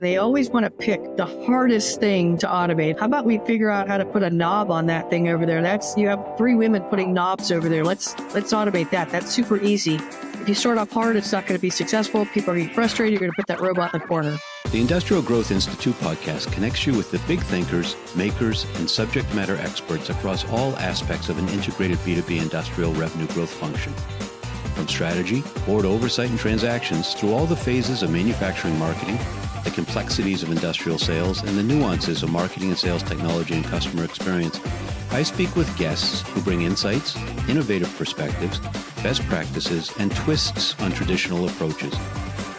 They always want to pick the hardest thing to automate. How about we figure out how to put a knob on that thing over there? You have 3 women putting knobs over there. Let's automate that. That's super easy. If you start off hard, it's not going to be successful. People are getting frustrated. You're going to put that robot in the corner. The Industrial Growth Institute podcast connects you with the big thinkers, makers, and subject matter experts across all aspects of an integrated B2B industrial revenue growth function. From strategy, board oversight and transactions, through all the phases of manufacturing marketing, the complexities of industrial sales, and the nuances of marketing and sales technology and customer experience, I speak with guests who bring insights, innovative perspectives, best practices, and twists on traditional approaches.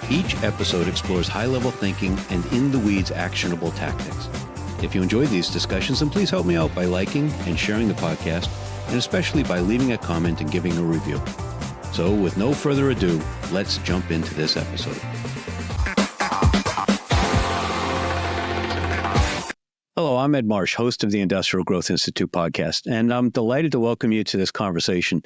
Each episode explores high-level thinking and in-the-weeds actionable tactics. If you enjoyed these discussions, then please help me out by liking and sharing the podcast, and especially by leaving a comment and giving a review. So with no further ado, let's jump into this episode. Hello, I'm Ed Marsh, host of the Industrial Growth Institute podcast, and I'm delighted to welcome you to this conversation.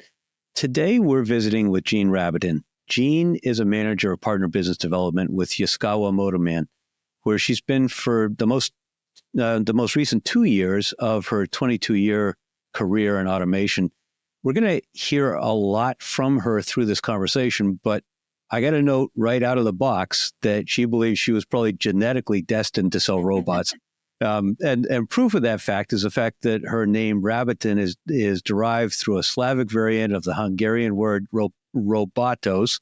Today, we're visiting with Jean Rabatin. Jean is a manager of partner business development with Yaskawa Motorman, where she's been for the most recent 2 years of her 22-year career in automation. We're going to hear a lot from her through this conversation, but I got a note right out of the box that she believes she was probably genetically destined to sell robots. And proof of that fact is the fact that her name Rabatin is derived through a Slavic variant of the Hungarian word robotos,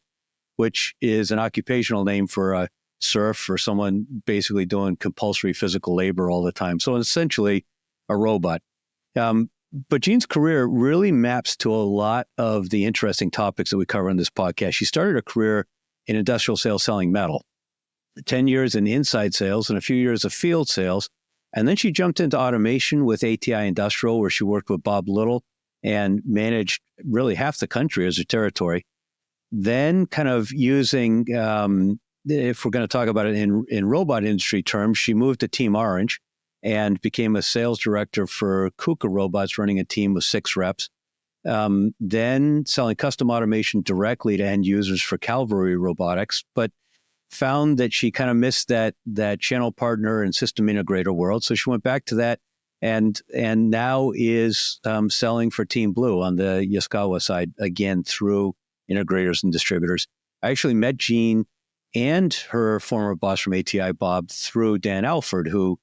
which is an occupational name for a serf or someone basically doing compulsory physical labor all the time. So essentially a robot. But Jean's career really maps to a lot of the interesting topics that we cover on this podcast. She started her career in industrial sales selling metal, 10 years in inside sales and a few years of field sales. And then she jumped into automation with ATI Industrial, where she worked with Bob Little and managed really half the country as her territory. Then kind of using, if we're going to talk about it in robot industry terms, she moved to Team Orange and became a sales director for KUKA Robots, running a team of 6 reps. Then selling custom automation directly to end users for Calvary Robotics, but found that she kind of missed that channel partner and system integrator world. So she went back to that and now is selling for Team Blue on the Yaskawa side, again, through integrators and distributors. I actually met Jean and her former boss from ATI, Bob, through Dan Alford, who,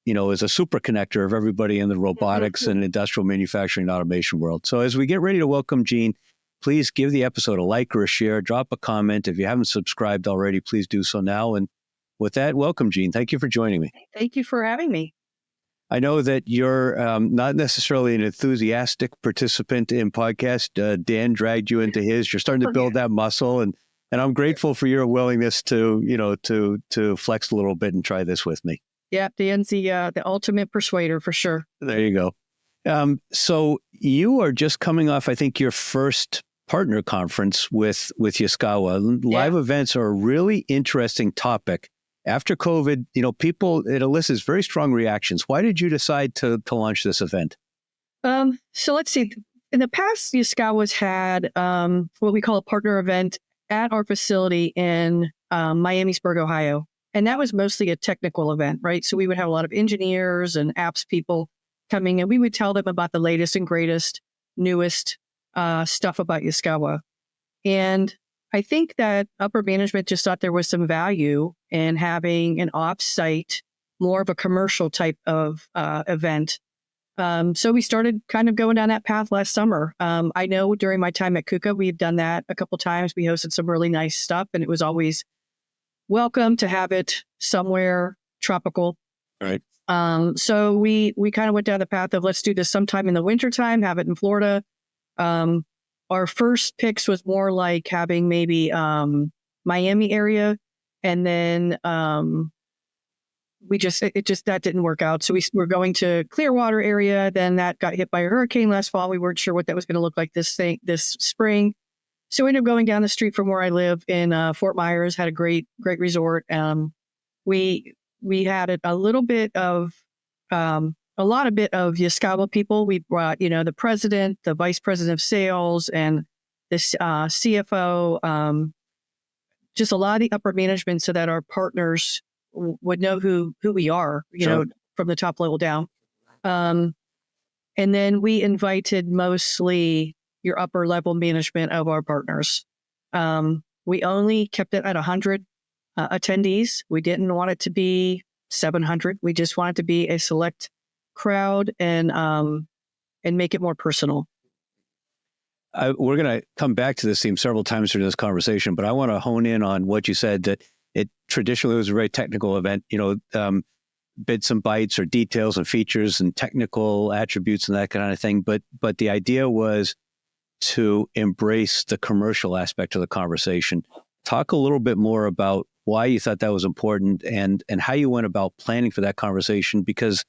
is a super connector of everybody in the robotics and industrial manufacturing and automation world. So as we get ready to welcome Jean, please give the episode a like or a share, drop a comment. If you haven't subscribed already, please do so now. And with that, welcome, Jean. Thank you for joining me. Thank you for having me. I know that you're not necessarily an enthusiastic participant in podcast. Dan dragged you into his. You're starting to build that muscle, and I'm grateful for your willingness to flex a little bit and try this with me. Yeah, Dan's the ultimate persuader for sure. There you go. So you are just coming off, I think, your first partner conference with Yaskawa. Live events are a really interesting topic. After COVID, it elicits very strong reactions. Why did you decide to launch this event? So let's see. In the past, Yaskawa's had what we call a partner event at our facility in Miamisburg, Ohio. And that was mostly a technical event, right? So we would have a lot of engineers and apps people coming, and we would tell them about the latest and greatest, newest stuff about Yaskawa. And I think that upper management just thought there was some value in having an ops site, more of a commercial type of event. So we started kind of going down that path last summer. I know during my time at KUKA, we've done that a couple times. We hosted some really nice stuff, and it was always welcome to have it somewhere tropical. All right. So we kind of went down the path of let's do this sometime in the wintertime, have it in Florida. Our first picks was more like having maybe Miami area, and then that didn't work out. So we were going to Clearwater area. Then that got hit by a hurricane last fall. We weren't sure what that was going to look like this spring. So we ended up going down the street from where I live in Fort Myers. Had a great resort. We had a lot of Yaskawa people. We brought, the president, the vice president of sales, and the CFO, just a lot of the upper management so that our partners would know who we are, Sure. from the top level down. And then we invited mostly your upper level management of our partners. We only kept it at 100 attendees. We didn't want it to be 700. We just wanted to be a select crowd and make it more personal. We're going to come back to this theme several times during this conversation, but I want to hone in on what you said, that it traditionally was a very technical event, bits and bytes or details and features and technical attributes and that kind of thing. But the idea was to embrace the commercial aspect of the conversation. Talk a little bit more about why you thought that was important and how you went about planning for that conversation, because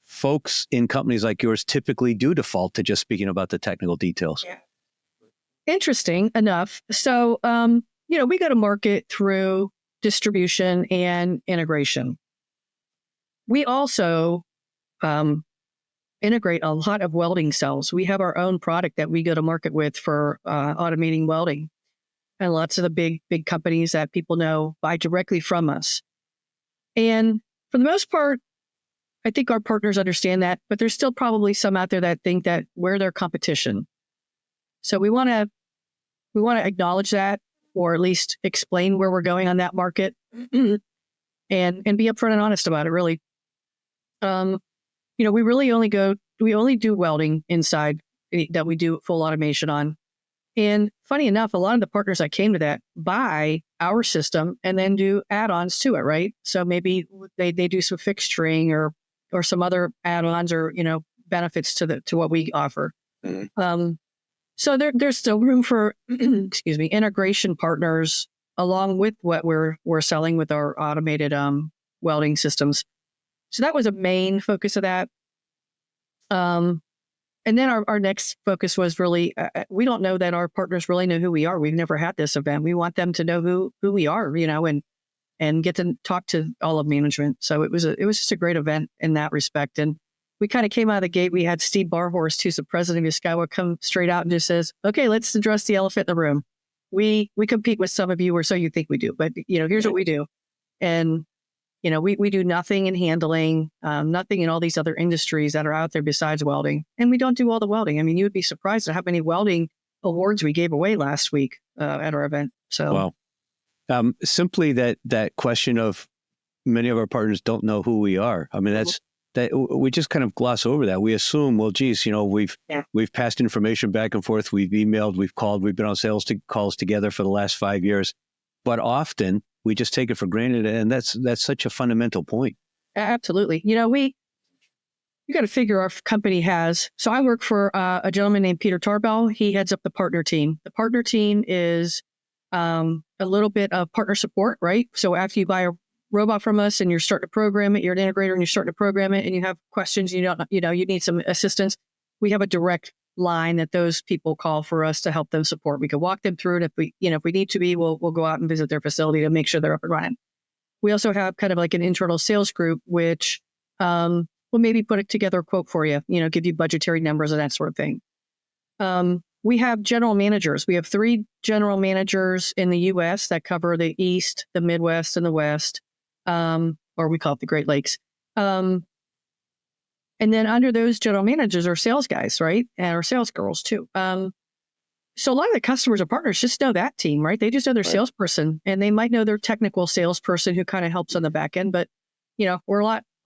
folks in companies like yours typically do default to just speaking about the technical details. Yeah. Interesting enough. So, we go to market through distribution and integration. We also integrate a lot of welding cells. We have our own product that we go to market with for automating welding. And lots of the big companies that people know buy directly from us. And for the most part, I think our partners understand that, but there's still probably some out there that think that we're their competition. So we want to acknowledge that, or at least explain where we're going on that market, and be upfront and honest about it. Really, we only do welding inside that we do full automation on. And funny enough, a lot of the partners that came to that buy our system and then do add-ons to it, right? So maybe they do some fixturing or some other add-ons or benefits to what we offer. Mm-hmm. So there's still room for integration partners along with what we're selling with our automated welding systems. So that was a main focus of that. And then our next focus was really, we don't know that our partners really know who we are. We've never had this event. We want them to know who we are, and get to talk to all of management. So it was just a great event in that respect. And we kind of came out of the gate. We had Steve Barhorst, who's the president of Skyward, come straight out and just says, "Okay, let's address the elephant in the room. We compete with some of you, or so you think we do, but here's what we do." And we do nothing in handling, nothing in all these other industries that are out there besides welding. And we don't do all the welding. I mean, you would be surprised at how many welding awards we gave away last week at our event. So, wow. Simply that question of many of our partners don't know who we are. I mean, that we just kind of gloss over that. We assume, well, geez, we've passed information back and forth. We've emailed, we've called, we've been on sales calls together for the last 5 years. But often we just take it for granted. And that's such a fundamental point. Absolutely. You got to figure our company has. So I work for a gentleman named Peter Tarbell. He heads up the partner team. The partner team is a little bit of partner support, right? So after you buy a robot from us and you're starting to program it, you're an integrator and you're starting to program it and you have questions, you need some assistance. We have a direct line that those people call for us to help them support. We can walk them through it. If we need to be, we'll go out and visit their facility to make sure they're up and running. We also have kind of like an internal sales group, which will maybe put together a quote for you, give you budgetary numbers and that sort of thing. We have general managers. We have 3 general managers in the U.S. that cover the East, the Midwest, and the West, or we call it the Great Lakes. And then under those general managers are sales guys, right? And our sales girls too. So a lot of the customers or partners just know that team, right? They just know their salesperson, and they might know their technical salesperson who kind of helps on the back end. But we're a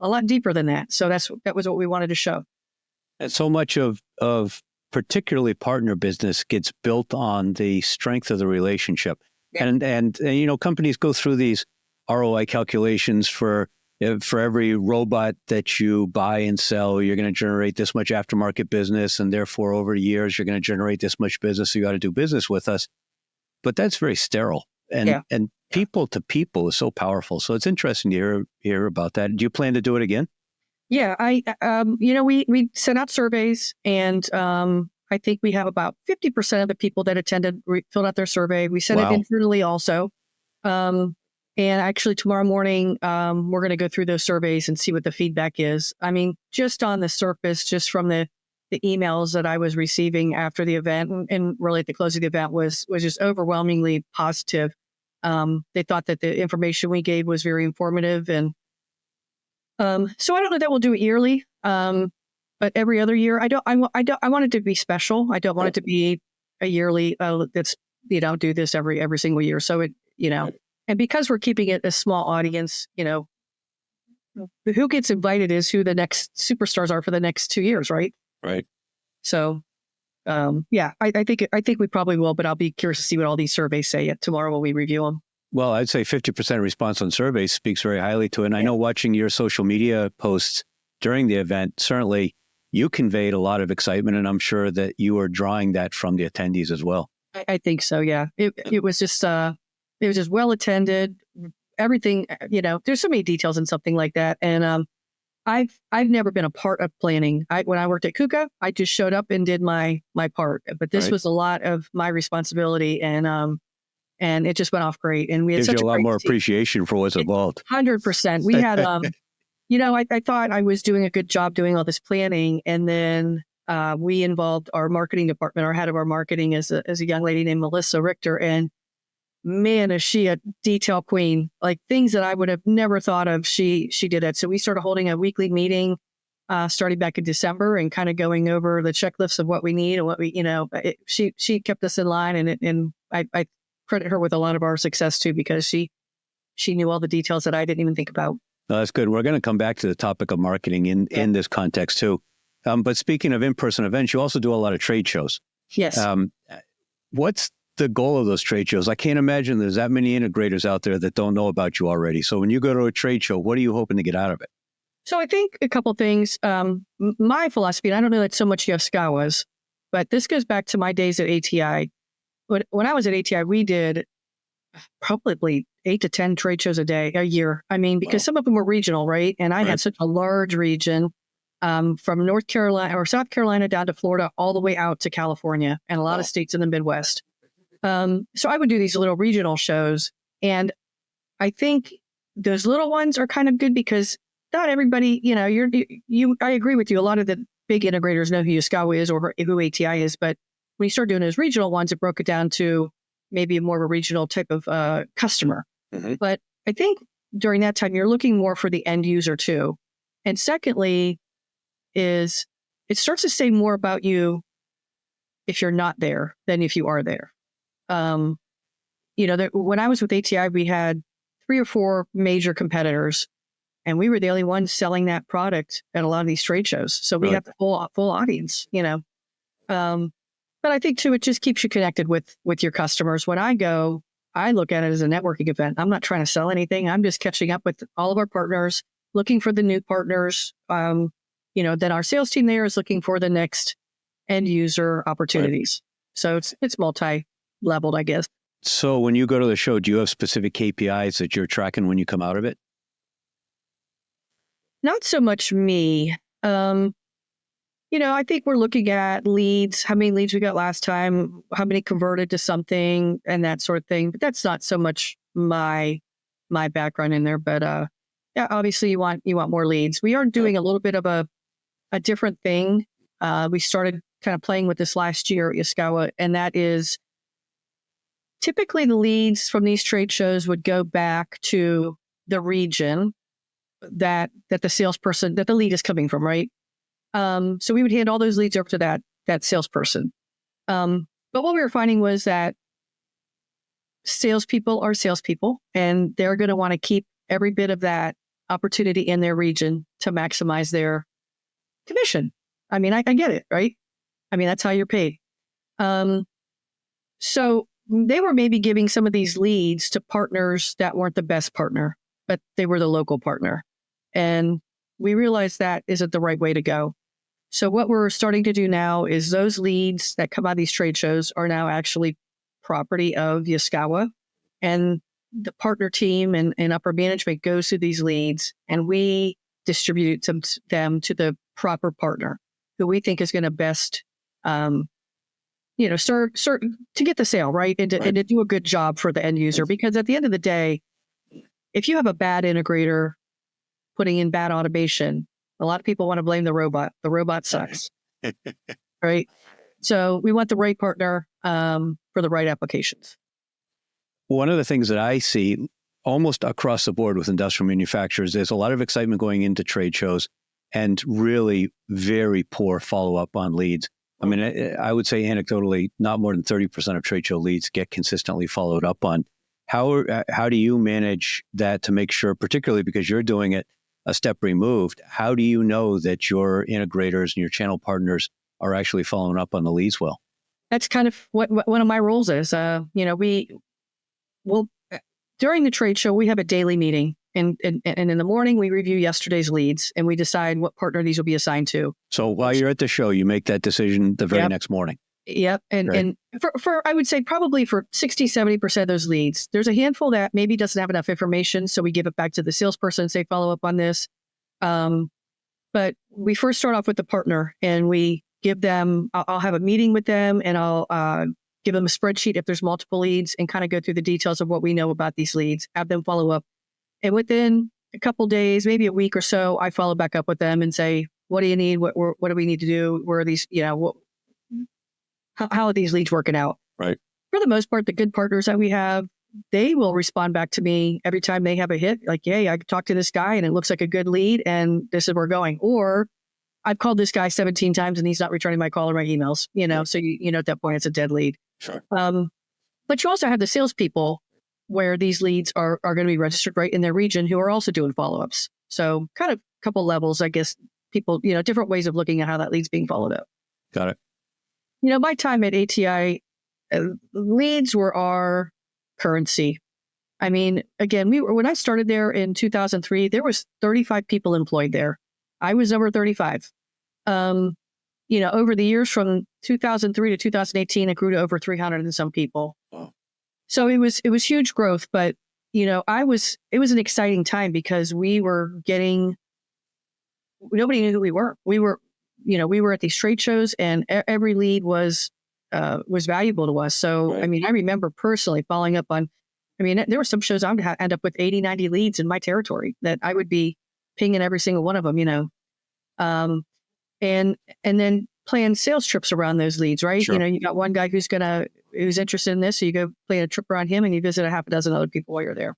lot deeper than that. So that was what we wanted to show. And so much of particularly partner business gets built on the strength of the relationship. Yeah. And companies go through these ROI calculations for every robot that you buy and sell, you're going to generate this much aftermarket business, and therefore over the years you're going to generate this much business. So you got to do business with us. But that's very sterile, and people to people is so powerful. So it's interesting to hear about that. Do you plan to do it again? Yeah, we sent out surveys, and I think we have about 50% of the people that attended filled out their survey. We sent it internally also. And actually tomorrow morning, we're going to go through those surveys and see what the feedback is. I mean, just on the surface, just from the emails that I was receiving after the event and really at the close of the event was just overwhelmingly positive. They thought that the information we gave was very informative. And so I don't know that we'll do it yearly, but every other year. I want it to be special. I don't want it to be a yearly, that's, do this every single year. So and because we're keeping it a small audience, who gets invited is who the next superstars are for the next 2 years, right? Right. So, I think we probably will, but I'll be curious to see what all these surveys say tomorrow when we review them. Well, I'd say 50% response on surveys speaks very highly to it. And I know watching your social media posts during the event, certainly you conveyed a lot of excitement, and I'm sure that you are drawing that from the attendees as well. I think so. Yeah, it was just well attended. Everything, there's so many details in something like that. And I've never been a part of planning. When I worked at KUKA, I just showed up and did my part. But this was a lot of my responsibility, and it just went off great. And we had gives such you a lot more team. appreciation for what's involved. 100%. We had, I thought I was doing a good job doing all this planning, and then we involved our marketing department. Our head of our marketing is a young lady named Melissa Richter, and man, is she a detail queen. Like things that I would have never thought of, she did it. So we started holding a weekly meeting starting back in December and kind of going over the checklists of what we need and what we, she kept us in line, and I credit her with a lot of our success too, because she knew all the details that I didn't even think about. No, that's good. We're going to come back to the topic of marketing in this context too. But speaking of in-person events, you also do a lot of trade shows. Yes. What's the goal of those trade shows? I can't imagine there's that many integrators out there that don't know about you already. So when you go to a trade show, what are you hoping to get out of it? So I think a couple things. My philosophy, and I don't know that so much Yoskawa's, but this goes back to my days at ATI. When I was at ATI, we did probably 8 to 10 trade shows a year. I mean, because some of them were regional, right? And I had such a large region from North Carolina or South Carolina down to Florida, all the way out to California and a lot of states in the Midwest. So I would do these little regional shows. And I think those little ones are kind of good because not everybody, I agree with you. A lot of the big integrators know who Yoskawa is or who ATI is. But when you start doing those regional ones, it broke it down to maybe more of a regional type of customer. Mm-hmm. But I think during that time, you're looking more for the end user too. And secondly, is it starts to say more about you if you're not there than if you are there. When I was with ATI, we had 3 or 4 major competitors, and we were the only ones selling that product at a lot of these trade shows. So we got the full audience, But I think too, it just keeps you connected with your customers. When I go, I look at it as a networking event. I'm not trying to sell anything. I'm just catching up with all of our partners, looking for the new partners. Then our sales team there is looking for the next end user opportunities. Right. So it's multi-leveled, I guess. So when you go to the show, do you have specific KPIs that you're tracking when you come out of it? Not so much me. I think we're looking at leads, how many leads we got last time, how many converted to something and that sort of thing. But that's not so much my background in there. But obviously you want more leads. We are doing a little bit of a different thing. We started kind of playing with this last year at Yoskawa, and that is typically the leads from these trade shows would go back to the region that the salesperson, that the lead is coming from, right? So we would hand all those leads over to that salesperson. But what we were finding was that salespeople are salespeople, and they're going to want to keep every bit of that opportunity in their region to maximize their commission. I mean, I get it, right? I mean, that's how you're paid. So they were maybe giving some of these leads to partners that weren't the best partner, but they were the local partner. And we realized that isn't the right way to go. So what we're starting to do now is those leads that come out of these trade shows are now actually property of Yoskawa. And the partner team and upper management goes to these leads, and we distribute them to the proper partner who we think is going to best, serve to get the sale, right? And to do a good job for the end user. Because at the end of the day, if you have a bad integrator putting in bad automation, a lot of people want to blame the robot. The robot sucks, right? So we want the right partner for the right applications. one of the things that I see almost across the board with industrial manufacturers, there's a lot of excitement going into trade shows and really very poor follow-up on leads. I mean, I would say anecdotally, not more than 30% of trade show leads get consistently followed up on. How do you manage that to make sure, particularly because you're doing it a step removed, how do you know that your integrators and your channel partners are actually following up on the leads well? That's kind of what one of my roles is. We will, during the trade show, we have a daily meeting. And in the morning, we review yesterday's leads and we decide what partner these will be assigned to. So while you're at the show, you make that decision the very next morning. Yep. And for I would say probably for 60, 70% of those leads, there's a handful that maybe doesn't have enough information. So we give it back to the salesperson and say, follow up on this. But we first start off with the partner and we give them, I'll have a meeting with them and I'll give them a spreadsheet if there's multiple leads and kind of go through the details of what we know about these leads, have them follow up. And within a couple days, maybe a week or so, I follow back up with them and say, what do you need? What do we need to do? Where are these, how are these leads working out? Right. For the most part, the good partners that we have, they will respond back to me every time they have a hit. Like, hey, I talked to this guy and it looks like a good lead and this is where we're going. Or I've called this guy 17 times and he's not returning my call or my emails, so at that point it's a dead lead. Sure. But you also have the salespeople where these leads are going to be registered right in their region who are also doing follow-ups. So kind of a couple levels, I guess, people, different ways of looking at how that lead's being followed up. Got it. My time at ATI, leads were our currency. I mean, again, when I started there in 2003, there was 35 people employed there. I was number 35. Over the years from 2003 to 2018, it grew to over 300 and some people. Wow. So it was huge growth, but it was an exciting time because we were nobody knew who we were. We were at these trade shows and every lead was valuable to us. So, right. I mean, I remember personally following up on, there were some shows I would end up with 80, 90 leads in my territory that I would be pinging every single one of them, and then plan sales trips around those leads, right? Sure. You got one guy who's interested in this. So you go plan a trip around him and you visit a half a dozen other people while you're there.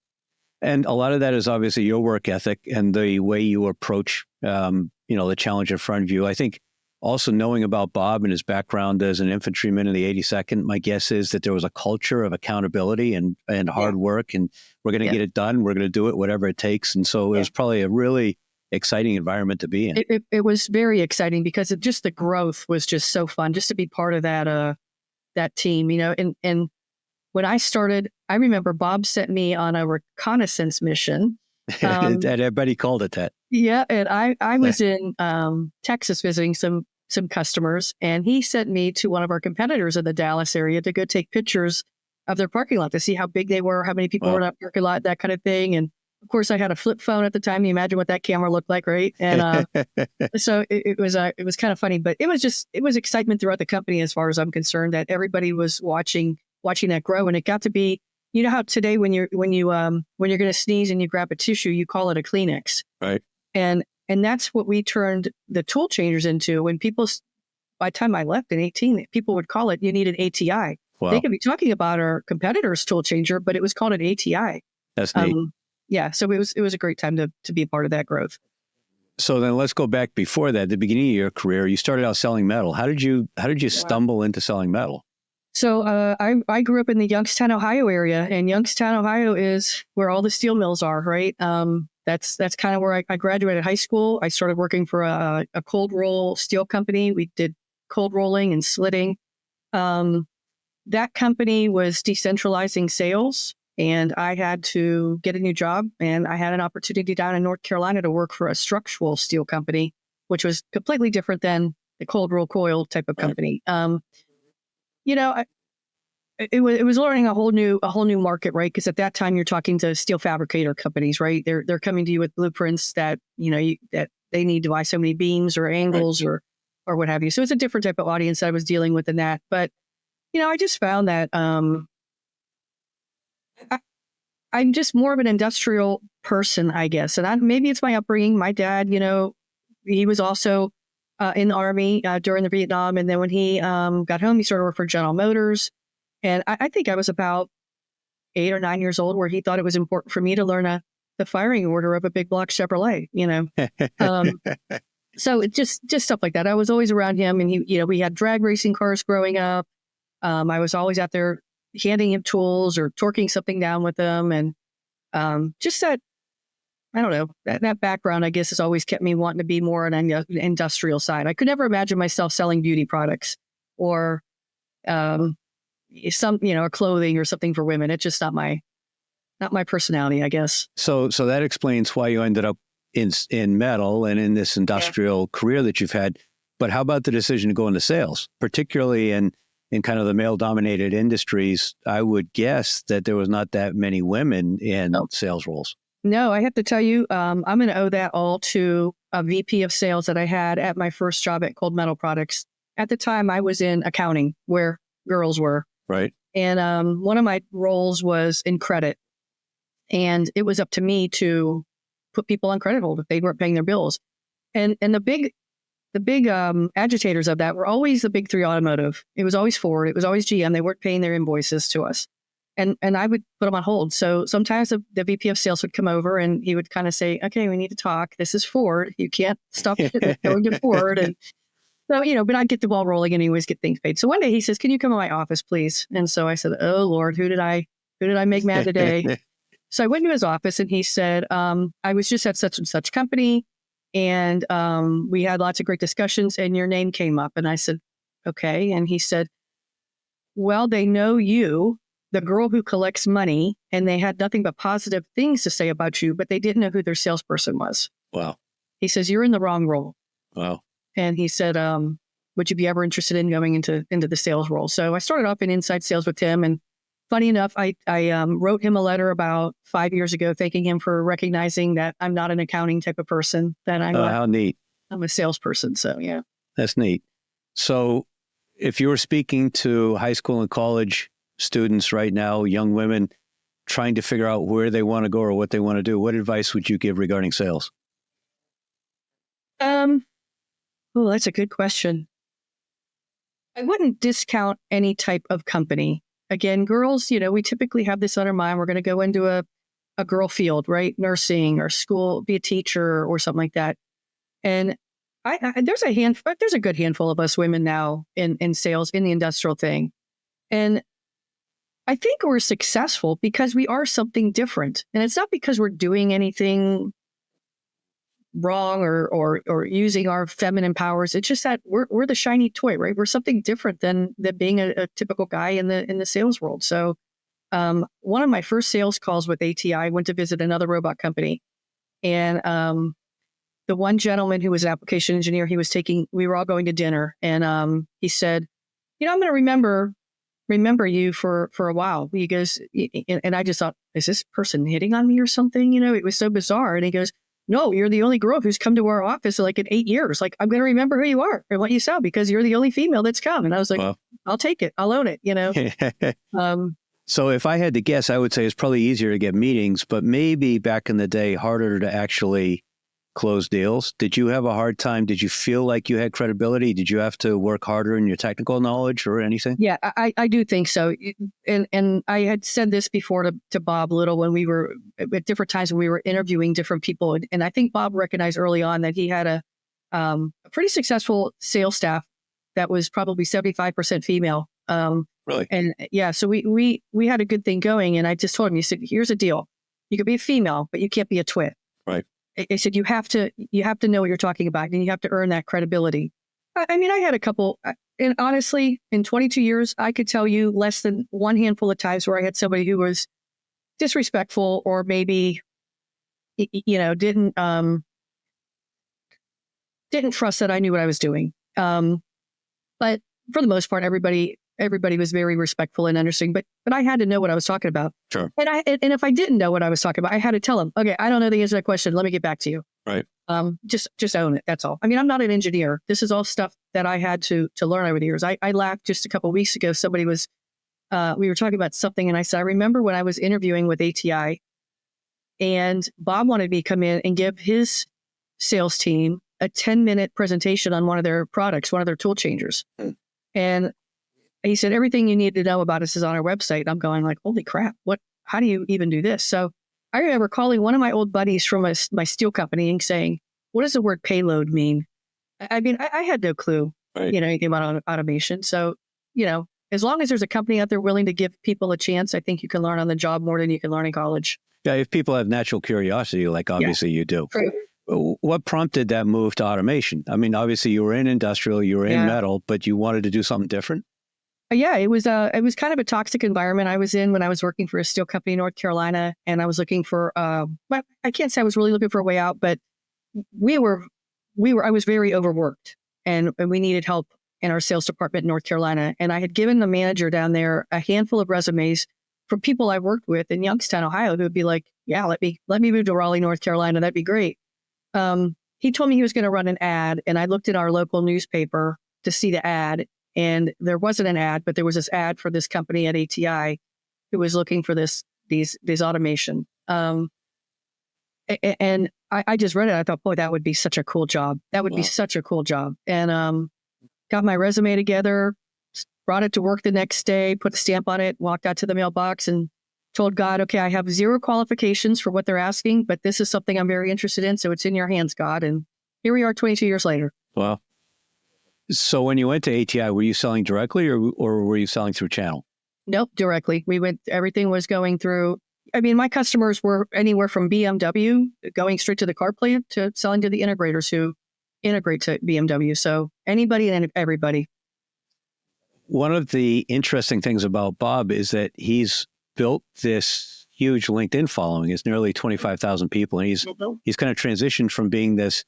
And a lot of that is obviously your work ethic and the way you approach, the challenge in front of you. I think also knowing about Bob and his background as an infantryman in the 82nd, my guess is that there was a culture of accountability and hard work, and we're going to get it done. We're going to do it, whatever it takes. And so it was probably a really exciting environment to be in. It was very exciting because the growth was just so fun just to be part of that team, and when I started, I remember Bob sent me on a reconnaissance mission. And everybody called it that. Yeah. And I was in Texas visiting some customers, and he sent me to one of our competitors in the Dallas area to go take pictures of their parking lot to see how big they were, how many people were in that parking lot, that kind of thing. And of course, I had a flip phone at the time. You imagine what that camera looked like, right? And so it was kind of funny, but it was excitement throughout the company as far as I'm concerned, that everybody was watching that grow. And it got to be, how today when you're going to sneeze and you grab a tissue, you call it a Kleenex. Right. And that's what we turned the tool changers into. When by the time I left in 18, people would call it, you need an ATI. Wow. They could be talking about our competitor's tool changer, but it was called an ATI. That's neat. Yeah. So it was a great time to be a part of that growth. So then let's go back before that, the beginning of your career, you started out selling metal. How did you stumble into selling metal? So I grew up in the Youngstown, Ohio area, and Youngstown, Ohio is where all the steel mills are, right? That's kind of where I graduated high school. I started working for a cold roll steel company. We did cold rolling and slitting. That company was decentralizing sales, and I had to get a new job. And I had an opportunity down in North Carolina to work for a structural steel company, which was completely different than the cold roll coil type of company. It was learning a whole new market, right? Because at that time you're talking to steel fabricator companies, right? They're coming to you with blueprints that that they need to buy so many beams or angles, right, or what have you. So it's a different type of audience that I was dealing with in that. But I just found that I'm just more of an industrial person, I guess, and maybe it's my upbringing. My dad, he was also in the Army during the Vietnam. And then when he got home, he started working for General Motors. And I think I was about 8 or 9 years old, where he thought it was important for me to learn the firing order of a big block Chevrolet, Um, so it just stuff like that. I was always around him, and we had drag racing cars growing up. I was always out there handing him tools or torquing something down with him. And just that, I don't know, that background, I guess, has always kept me wanting to be more on the industrial side. I could never imagine myself selling beauty products or or clothing or something for women. It's just not my personality, I guess. So that explains why you ended up in metal and in this industrial career that you've had. But how about the decision to go into sales, particularly in kind of the male-dominated industries? I would guess that there was not that many women in sales roles. No, I have to tell you, I'm going to owe that all to a VP of sales that I had at my first job at Cold Metal Products. At the time, I was in accounting, where girls were. Right. And one of my roles was in credit. And it was up to me to put people on credit hold if they weren't paying their bills. And the big agitators of that were always the big three automotive. It was always Ford. It was always GM. They weren't paying their invoices to us. And I would put them on hold. So sometimes the VP of sales would come over and he would kind of say, okay, we need to talk. This is Ford. You can't stop going to Ford. And so, but I'd get the ball rolling and he always get things paid. So one day he says, can you come to my office, please? And so I said, oh, Lord, who did I make mad today? So I went to his office and he said, I was just at such and such company and we had lots of great discussions and your name came up. And I said, okay. And he said, well, they know you, the girl who collects money, and they had nothing but positive things to say about you, but they didn't know who their salesperson was. Wow. He says, you're in the wrong role. Wow. And he said, would you be ever interested in going into the sales role? So I started off in inside sales with him. And funny enough, I wrote him a letter about 5 years ago, thanking him for recognizing that I'm not an accounting type of person, that how neat. I'm a salesperson. So, yeah. That's neat. So if you were speaking to high school and college students right now, young women trying to figure out where they want to go or what they want to do, what advice would you give regarding sales? Oh, that's a good question. I wouldn't discount any type of company. Again, girls, we typically have this on our mind. We're going to go into a girl field, right? Nursing or school, be a teacher or something like that. And there's a good handful of us women now in sales, in the industrial thing. And I think we're successful because we are something different. And it's not because we're doing anything wrong or using our feminine powers. It's just that we're the shiny toy, right? We're something different than being a typical guy in the sales world. So one of my first sales calls with ATI, I went to visit another robot company. And the one gentleman who was an application engineer, we were all going to dinner. And he said, I'm going to remember you for a while. He goes, and I just thought, is this person hitting on me or something? It was so bizarre. And he goes, no, you're the only girl who's come to our office like in 8 years. Like, I'm going to remember who you are and what you sell because you're the only female that's come. And I was like, well, I'll take it. I'll own it, So if I had to guess, I would say it's probably easier to get meetings, but maybe back in the day, harder to actually close deals. Did you have a hard time? Did you feel like you had credibility? Did you have to work harder in your technical knowledge or anything? Yeah, I do think so. And I had said this before to Bob Little when we were at different times when we were interviewing different people. And I think Bob recognized early on that he had a pretty successful sales staff that was probably 75% female. Really? And yeah, so we had a good thing going. And I just told him, you said, here's a deal. You could be a female, but you can't be a twit. Right. I said, you have to know what you're talking about and you have to earn that credibility. I mean, I had a couple, and honestly, in 22 years, I could tell you less than one handful of times where I had somebody who was disrespectful or maybe, didn't trust that I knew what I was doing. But for the most part, everybody was very respectful and understanding, but I had to know what I was talking about. Sure. And if I didn't know what I was talking about, I had to tell them, okay, I don't know the answer to that question. Let me get back to you. Right. Just own it. That's all. I mean, I'm not an engineer. This is all stuff that I had to learn over the years. I laughed just a couple of weeks ago. Somebody was, we were talking about something and I said, I remember when I was interviewing with ATI and Bob wanted me to come in and give his sales team a 10-minute presentation on one of their products, one of their tool changers. And he said, everything you need to know about us is on our website. And I'm going like, holy crap, what? how do you even do this? So I remember calling one of my old buddies from my steel company and saying, what does the word payload mean? I mean, I had no clue, Right. anything about automation. So, as long as there's a company out there willing to give people a chance, I think you can learn on the job more than you can learn in college. Yeah, if people have natural curiosity, like obviously you do. True. What prompted that move to automation? I mean, obviously you were in industrial, you were in metal, but you wanted to do something different? Yeah, it was kind of a toxic environment I was in when I was working for a steel company in North Carolina, and I was looking for but I can't say I was really looking for a way out, but I was very overworked, and we needed help in our sales department in North Carolina. And I had given the manager down there a handful of resumes from people I worked with in Youngstown, Ohio, who would be like, yeah, let me move to Raleigh, North Carolina. That'd be great. He told me he was going to run an ad, and I looked at our local newspaper to see the ad. And there wasn't an ad, but there was this ad for this company at ATI who was looking for these automation. And I just read it. I thought, boy, that would be such a cool job. That would be such a cool job. And got my resume together, brought it to work the next day, put the stamp on it, walked out to the mailbox and told God, okay, I have zero qualifications for what they're asking, but this is something I'm very interested in. So it's in your hands, God. And here we are 22 years later. Wow. So when you went to ATI, were you selling directly or were you selling through channel? Nope, directly. Everything was going through. I mean, my customers were anywhere from BMW going straight to the car plant to selling to the integrators who integrate to BMW. So anybody and everybody. One of the interesting things about Bob is that he's built this huge LinkedIn following. It's nearly 25,000 people. And he's kind of transitioned from being this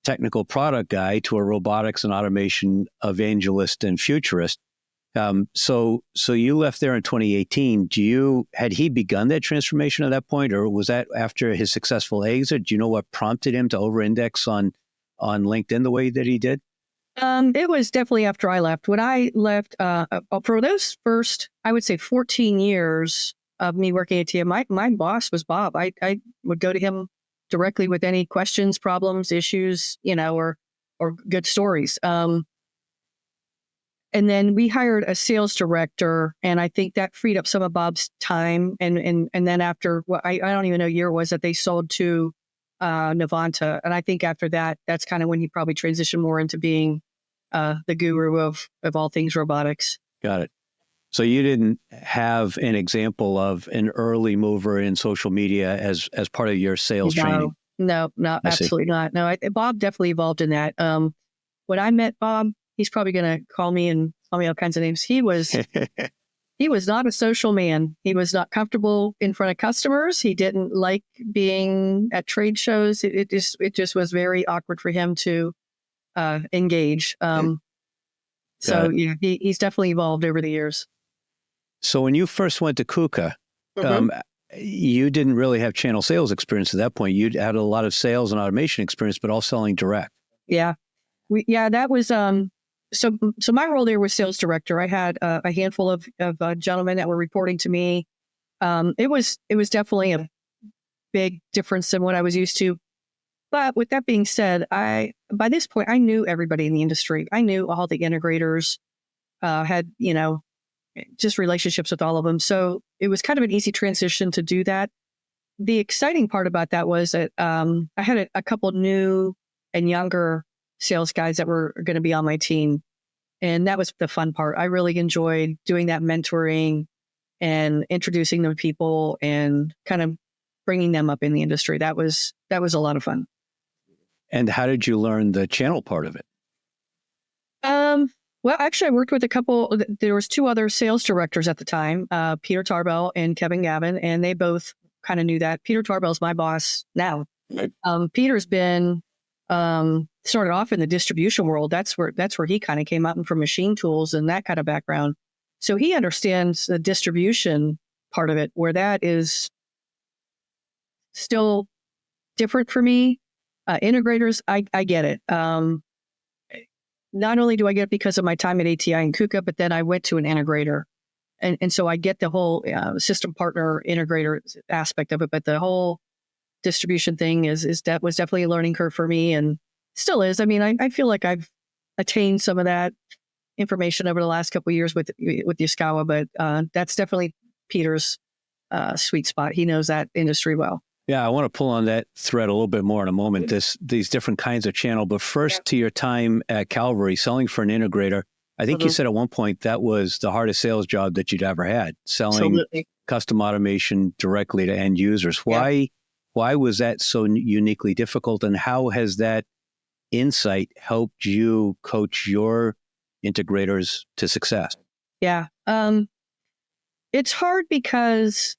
technical product guy to a robotics and automation evangelist and futurist. So you left there in 2018. Had he begun that transformation at that point, or was that after his successful exit? Do you know what prompted him to over-index on LinkedIn the way that he did? It was definitely after I left. When I left, for those first, I would say 14 years of me working at TM, my boss was Bob. I would go to him directly with any questions, problems, issues, or good stories. And then we hired a sales director, and I think that freed up some of Bob's time. And then after, I don't even know year it was that they sold to Novanta. And I think after that, that's kind of when he probably transitioned more into being the guru of all things robotics. Got it. So you didn't have an example of an early mover in social media as part of your sales training? No, absolutely not. No, Bob definitely evolved in that. When I met Bob, he's probably going to call me all kinds of names. He was not a social man. He was not comfortable in front of customers. He didn't like being at trade shows. It just was very awkward for him to engage. So yeah, he's definitely evolved over the years. So when you first went to KUKA, you didn't really have channel sales experience at that point. You'd had a lot of sales and automation experience, but all selling direct. Yeah. That was, so my role there was sales director. I had a handful of gentlemen that were reporting to me. It was definitely a big difference than what I was used to. But with that being said, by this point, I knew everybody in the industry. I knew all the integrators, had, just relationships with all of them. So it was kind of an easy transition to do that. The exciting part about that was that I had a couple new and younger sales guys that were going to be on my team. And that was the fun part. I really enjoyed doing that mentoring and introducing them to people and kind of bringing them up in the industry. That was a lot of fun. And how did you learn the channel part of it? Well, actually, I worked with a couple. There was two other sales directors at the time, Peter Tarbell and Kevin Gavin, and they both kind of knew that. Peter Tarbell's my boss now. Right. Peter's been started off in the distribution world. That's where he kind of came out from machine tools and that kind of background. So he understands the distribution part of it, where that is still different for me. Integrators, I get it. Not only do I get it because of my time at ATI and KUKA, but then I went to an integrator. And so I get the whole system partner integrator aspect of it. But the whole distribution thing was definitely a learning curve for me and still is. I mean, I feel like I've attained some of that information over the last couple of years with Yaskawa, but that's definitely Peter's sweet spot. He knows that industry well. Yeah, I want to pull on that thread a little bit more in a moment, these different kinds of channel. But first, to your time at Calvary, selling for an integrator, I think you said at one point that was the hardest sales job that you'd ever had, selling Absolutely. custom automation directly to end users. Why was that so uniquely difficult, and how has that insight helped you coach your integrators to success? Yeah. It's hard because,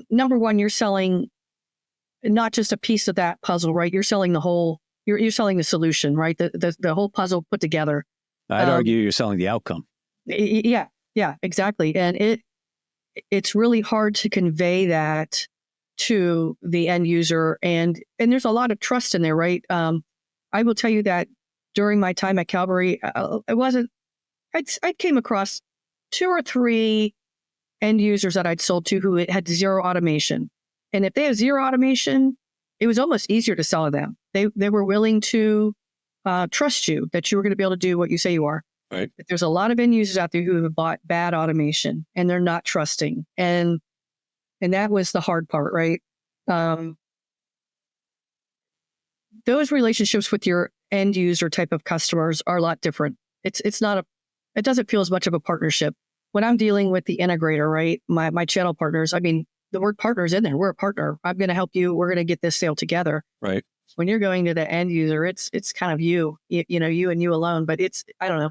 number one, you're selling not just a piece of that puzzle, right? You're selling the whole, you're selling the solution, right? The whole puzzle put together. I'd argue you're selling the outcome. Yeah, exactly. And it's really hard to convey that to the end user. And there's a lot of trust in there, right? I will tell you that during my time at Calvary, I came across 2 or 3 end users that I'd sold to who had zero automation. And if they have zero automation, it was almost easier to sell to them. They were willing to trust you that you were going to be able to do what you say you are. Right. But there's a lot of end users out there who have bought bad automation and they're not trusting. And that was the hard part, right? Those relationships with your end user type of customers are a lot different. It doesn't feel as much of a partnership. When I'm dealing with the integrator, right? My channel partners, I mean, the word partner is in there. We're a partner. I'm going to help you. We're going to get this sale together. Right. When you're going to the end user, it's kind of you and you alone. But I don't know.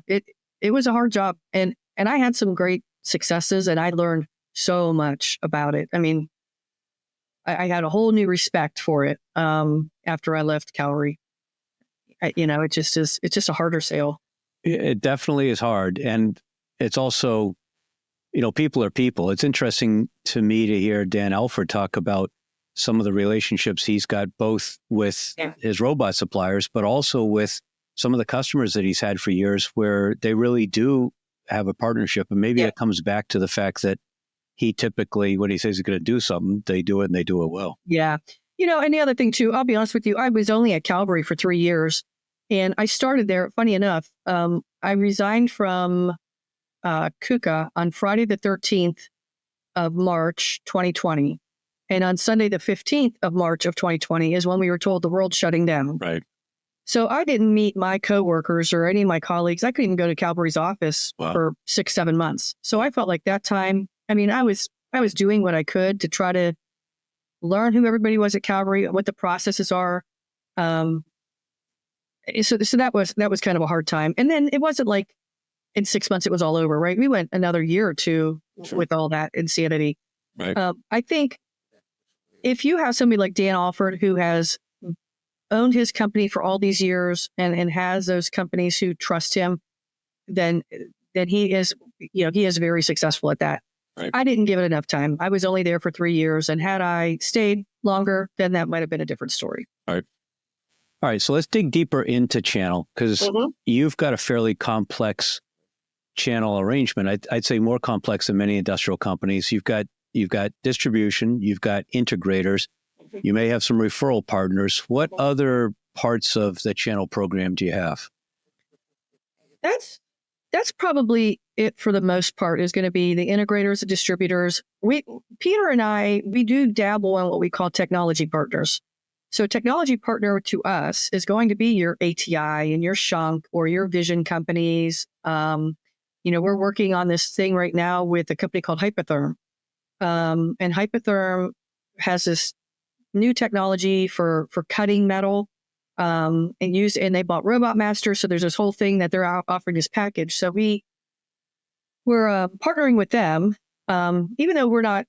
It was a hard job, and I had some great successes, and I learned so much about it. I mean, I had a whole new respect for it after I left Calvary. It's just a harder sale. It definitely is hard, and it's also, people are people. It's interesting to me to hear Dan Alford talk about some of the relationships he's got both with his robot suppliers, but also with some of the customers that he's had for years where they really do have a partnership. And maybe it comes back to the fact that he typically, when he says he's going to do something, they do it and they do it well. Yeah. And the other thing too, I'll be honest with you, I was only at Calvary for 3 years and I started there, funny enough, I resigned from KUKA on Friday the 13th of March, 2020. And on Sunday, the 15th of March of 2020 is when we were told the world's shutting down. Right. So I didn't meet my coworkers or any of my colleagues. I couldn't even go to Calvary's office for 6-7 months. So I felt like that time, I mean, I was doing what I could to try to learn who everybody was at Calvary, what the processes are. So that was kind of a hard time. And then it wasn't like in 6 months it was all over, right? We went another year or two with all that insanity. Right. I think if you have somebody like Dan Alford who has owned his company for all these years and has those companies who trust him, then he is very successful at that. Right. I didn't give it enough time. I was only there for 3 years, and had I stayed longer, then that might have been a different story. All right. So let's dig deeper into channel, because you've got a fairly complex channel arrangement. I'd say more complex than many industrial companies. You've got distribution, you've got integrators, you may have some referral partners. What other parts of the channel program do you have? That's probably it for the most part, is going to be the integrators, the distributors. Peter and I do dabble in what we call technology partners. So technology partner to us is going to be your ATI and your Shunk or your vision companies. We're working on this thing right now with a company called Hypotherm. And Hypotherm has this new technology for cutting metal, and they bought Robot Master. So there's this whole thing that they're offering this package. So we're partnering with them, even though we're not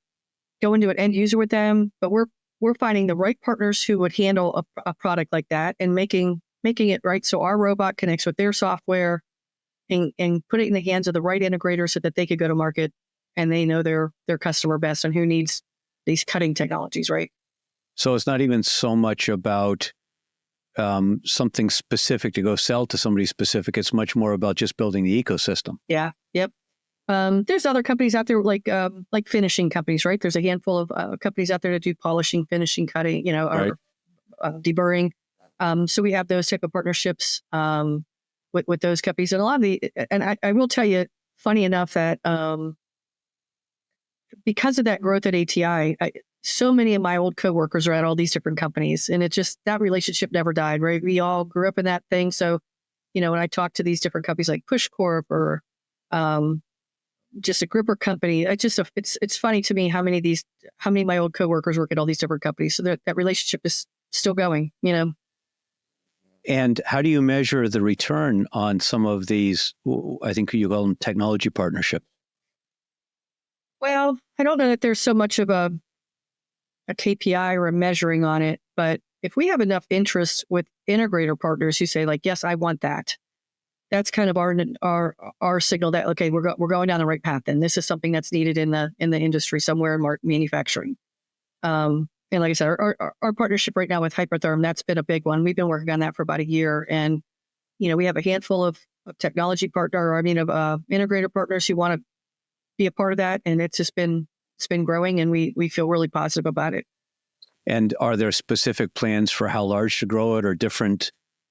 going to an end user with them, but we're finding the right partners who would handle a product like that and making it right. So our robot connects with their software and put it in the hands of the right integrator so that they could go to market and they know their customer best and who needs these cutting technologies, right? So it's not even so much about something specific to go sell to somebody specific. It's much more about just building the ecosystem. Yeah. Yep. There's other companies out there like finishing companies, right? There's a handful of companies out there that do polishing, finishing, cutting, or deburring. So we have those type of partnerships with those companies, and a lot of I will tell you, funny enough, that because of that growth at ATI, so many of my old coworkers are at all these different companies, and it just, that relationship never died, right? We all grew up in that thing. So, when I talk to these different companies like Push Corp or just a gripper company, it's funny to me how many of my old coworkers work at all these different companies. So that relationship is still going, And how do you measure the return on some of these, I think you call them technology partnerships? Well, I don't know that there's so much of a KPI or a measuring on it, but if we have enough interest with integrator partners who say like, yes, I want that, that's kind of our signal that, okay, we're going down the right path. And this is something that's needed in the industry somewhere in manufacturing. And like I said, our partnership right now with Hypertherm, that's been a big one. We've been working on that for about a year. And, we have a handful of technology integrator partners who want to be a part of that. And it's been growing, and we feel really positive about it. And are there specific plans for how large to grow it, or different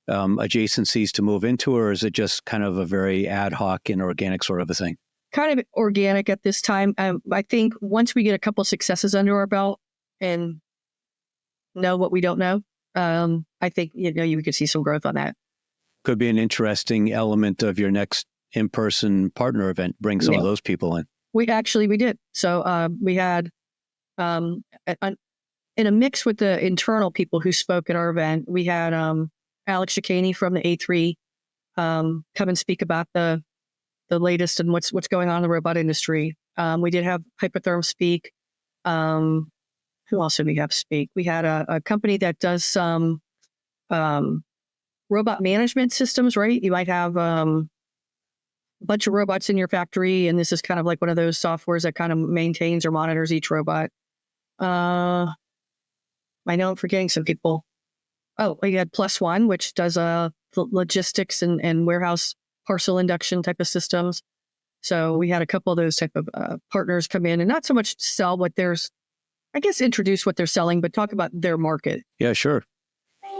adjacencies to move into, or is it just kind of a very ad hoc and organic sort of a thing? Kind of organic at this time. I think once we get a couple of successes under our belt and know what we don't know, I think you could see some growth on that. Could be an interesting element of your next in-person partner event. Bring some of those people in. We did. So we had in a mix with the internal people who spoke at our event, we had Alex Shakani from the A3 come and speak about the latest and what's going on in the robot industry. We did have Hypertherm speak. Who else did we have speak? We had a company that does some robot management systems, right? You might have a bunch of robots in your factory, and this is kind of like one of those softwares that kind of maintains or monitors each robot. I know I'm forgetting some people. Oh, we had Plus One, which does logistics and warehouse parcel induction type of systems. So we had a couple of those type of partners come in, and not so much sell what introduce what they're selling, but talk about their market. Yeah, sure.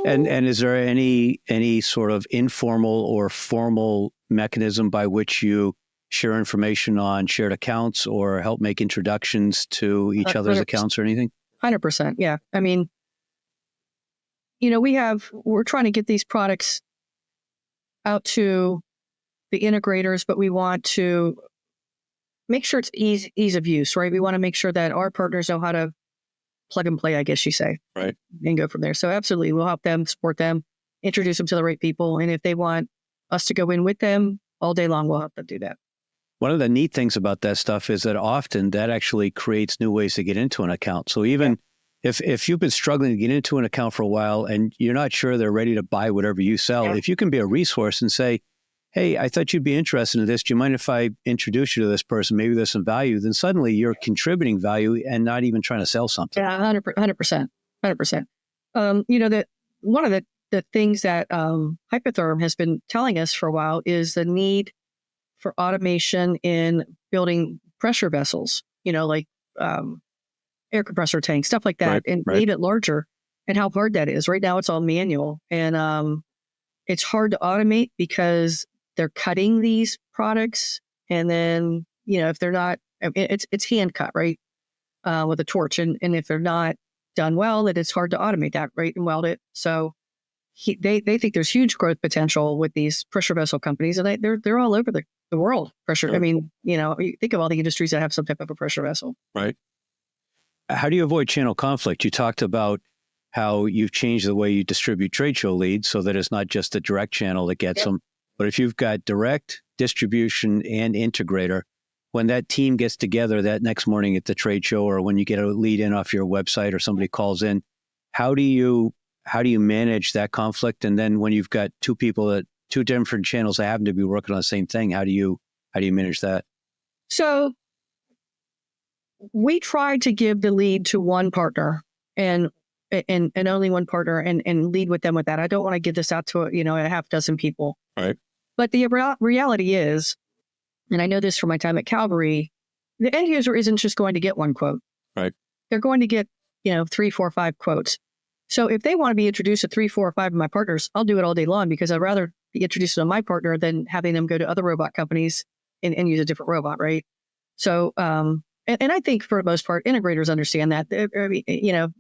And is there any sort of informal or formal mechanism by which you share information on shared accounts or help make introductions to each other's accounts or anything? 100%. Yeah. I mean, we're trying to get these products out to the integrators, but we want to make sure it's ease of use, right? We want to make sure that our partners know how to plug and play, I guess you say, right, and go from there. So absolutely, we'll help them, support them, introduce them to the right people. And if they want us to go in with them all day long, we'll help them do that. One of the neat things about that stuff is that often that actually creates new ways to get into an account. So even if you've been struggling to get into an account for a while and you're not sure they're ready to buy whatever you sell, if you can be a resource and say, hey, I thought you'd be interested in this. Do you mind if I introduce you to this person? Maybe there's some value. Then suddenly you're contributing value and not even trying to sell something. Yeah, 100%. That one of the things that Hypertherm has been telling us for a while is the need for automation in building pressure vessels, like air compressor tanks, stuff like that, and made it larger, and how hard that is. Right now it's all manual, and it's hard to automate because they're cutting these products, and then if they're not, it's hand cut, right, with a torch, and if they're not done well, then it's hard to automate that, right, and weld it. So they think there's huge growth potential with these pressure vessel companies, and they're all over the world. Pressure. Sure. I mean, you think of all the industries that have some type of a pressure vessel. Right. How do you avoid channel conflict? You talked about how you've changed the way you distribute trade show leads so that it's not just a direct channel that gets them. But if you've got direct distribution and integrator, when that team gets together that next morning at the trade show, or when you get a lead in off your website or somebody calls in, how do you manage that conflict? And then when you've got two different channels that happen to be working on the same thing, how do you manage that? So we try to give the lead to one partner and only one partner and lead with them with that. I don't want to give this out to a half dozen people. Right. But the reality is, and I know this from my time at Calvary, the end user isn't just going to get one quote. Right. They're going to get 3, 4, 5 quotes. So if they want to be introduced to 3, 4, or 5 of my partners, I'll do it all day long, because I'd rather be introduced to my partner than having them go to other robot companies and use a different robot. Right. So and I think for the most part, integrators understand that. I mean,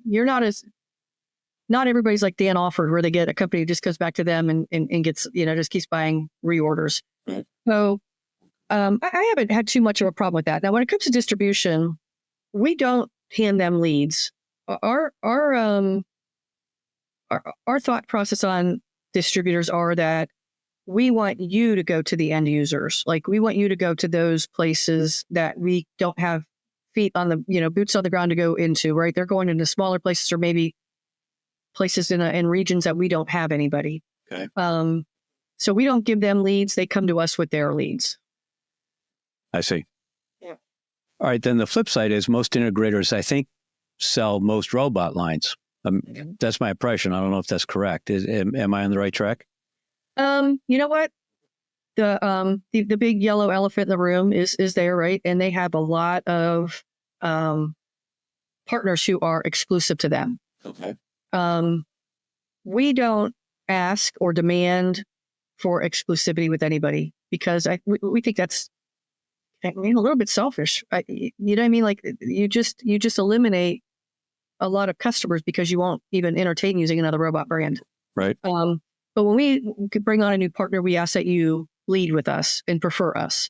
you're not everybody's like Dan Alford, where they get a company that just goes back to them and gets, just keeps buying reorders. Right. So I haven't had too much of a problem with that. Now, when it comes to distribution, we don't hand them leads. Our thought process on distributors are that we want you to go to the end users. Like, we want you to go to those places that we don't have feet on the, boots on the ground to go into, right? They're going into smaller places, or maybe places in regions that we don't have anybody. Okay. So we don't give them leads. They come to us with their leads. I see. Yeah. All right. Then the flip side is most integrators, I think, sell most robot lines. That's my impression. I don't know if that's correct. Am I on the right track? You know what? The big yellow elephant in the room is there, right? And they have a lot of partners who are exclusive to them. Okay. We don't ask or demand for exclusivity with anybody, because we think that's, a little bit selfish. You know what I mean? Like, you just eliminate a lot of customers because you won't even entertain using another robot brand. Right. But when we bring on a new partner, we ask that you lead with us and prefer us.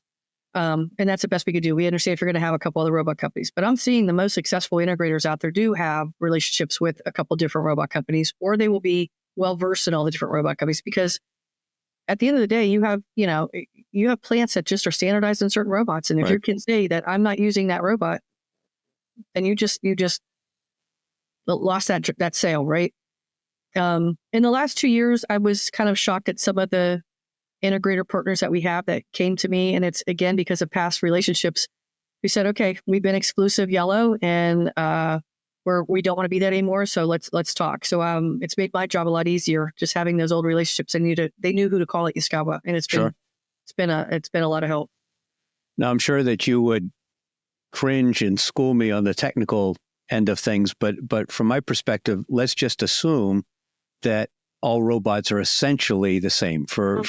And that's the best we could do. We understand if you're going to have a couple other robot companies, but I'm seeing the most successful integrators out there do have relationships with a couple different robot companies, or they will be well-versed in all the different robot companies, because at the end of the day, you have plants that just are standardized in certain robots. And if you can say that I'm not using that robot, then you just lost that sale, right? In the last 2 years, I was kind of shocked at some of the integrator partners that we have that came to me. And it's, again, because of past relationships. We said, okay, we've been exclusive yellow, and we don't want to be that anymore. So let's talk. So it's made my job a lot easier, just having those old relationships. They knew who to call at Yaskawa, and it's been a lot of help. Now, I'm sure that you would cringe and school me on the technical end of things, but from my perspective, let's just assume that all robots are essentially the same for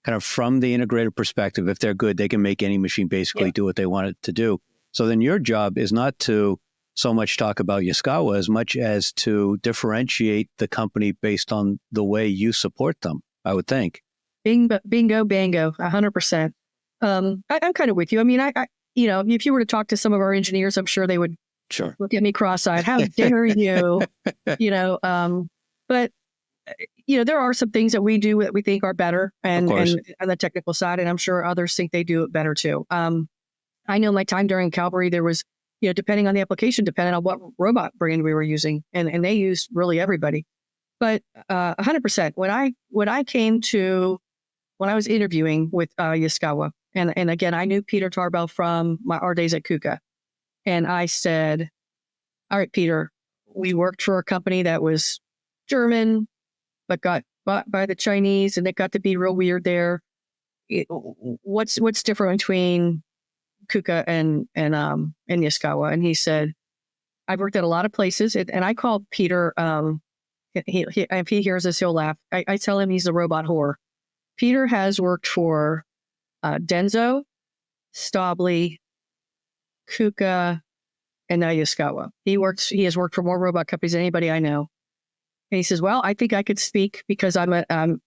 kind of from the integrator perspective. If they're good, they can make any machine basically do what they want it to do. So then your job is not to so much talk about Yaskawa as much as to differentiate the company based on the way you support them, I would think. Bingo, bango, 100%. I'm kind of with you. I mean, I if you were to talk to some of our engineers, I'm sure they would look at me cross-eyed. How dare you? But there are some things that we do that we think are better, and on the technical side, and I'm sure others think they do it better too. I know my time during Calvary, there was, depending on the application, depending on what robot brand we were using, and they used really everybody. But 100%, when I was interviewing with Yaskawa, and again, I knew Peter Tarbell from our days at KUKA, and I said, all right, Peter, we worked for a company that was German, but got bought by the Chinese, and it got to be real weird there. What's different between KUKA and Yaskawa? And he said, I've worked at a lot of places, and I called Peter. If he hears this, he'll laugh. I tell him he's a robot whore. Peter has worked for Denso, Staubli, KUKA, and now Yaskawa. He has worked for more robot companies than anybody I know. And he says, well, I think I could speak because I'm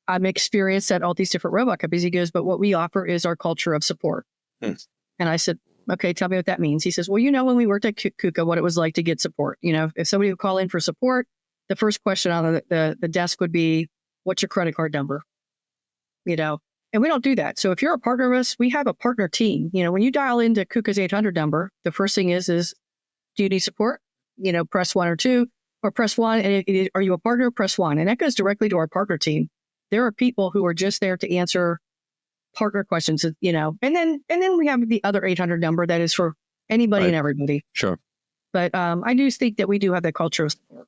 experienced at all these different robot companies. He goes, but what we offer is our culture of support. And I said, okay, tell me what that means. He says, well, when we worked at KUKA, what it was like to get support. If somebody would call in for support, the first question on the desk would be, what's your credit card number? And we don't do that. So if you're a partner of us, we have a partner team. When you dial into KUKA's 800 number, the first thing is, do you need support? Press 1 or 2, or press 1. And are you a partner? Press 1. And that goes directly to our partner team. There are people who are just there to answer partner questions, and then we have the other 800 number that is for anybody and everybody. Sure. But I do think that we do have that culture of support.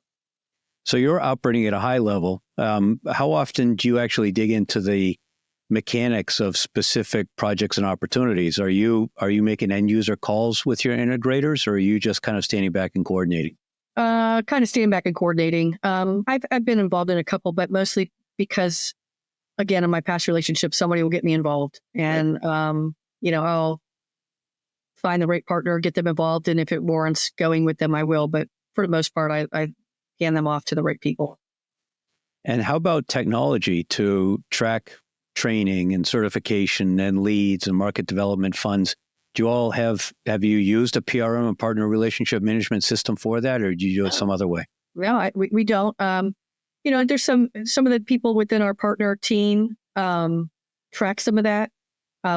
So you're operating at a high level. How often do you actually dig into the mechanics of specific projects and opportunities? Are you making end user calls with your integrators, or are you just kind of standing back and coordinating? Kind of standing back and coordinating. I've been involved in a couple, but mostly because, again, in my past relationships, somebody will get me involved, and I'll find the right partner, get them involved, and if it warrants going with them, I will. But for the most part, I hand them off to the right people. And how about technology to track training and certification and leads and market development funds? Do you all have you used a PRM, a partner relationship management system for that, or do you do it some other way? No, we don't. There's some of the people within our partner team track some of that.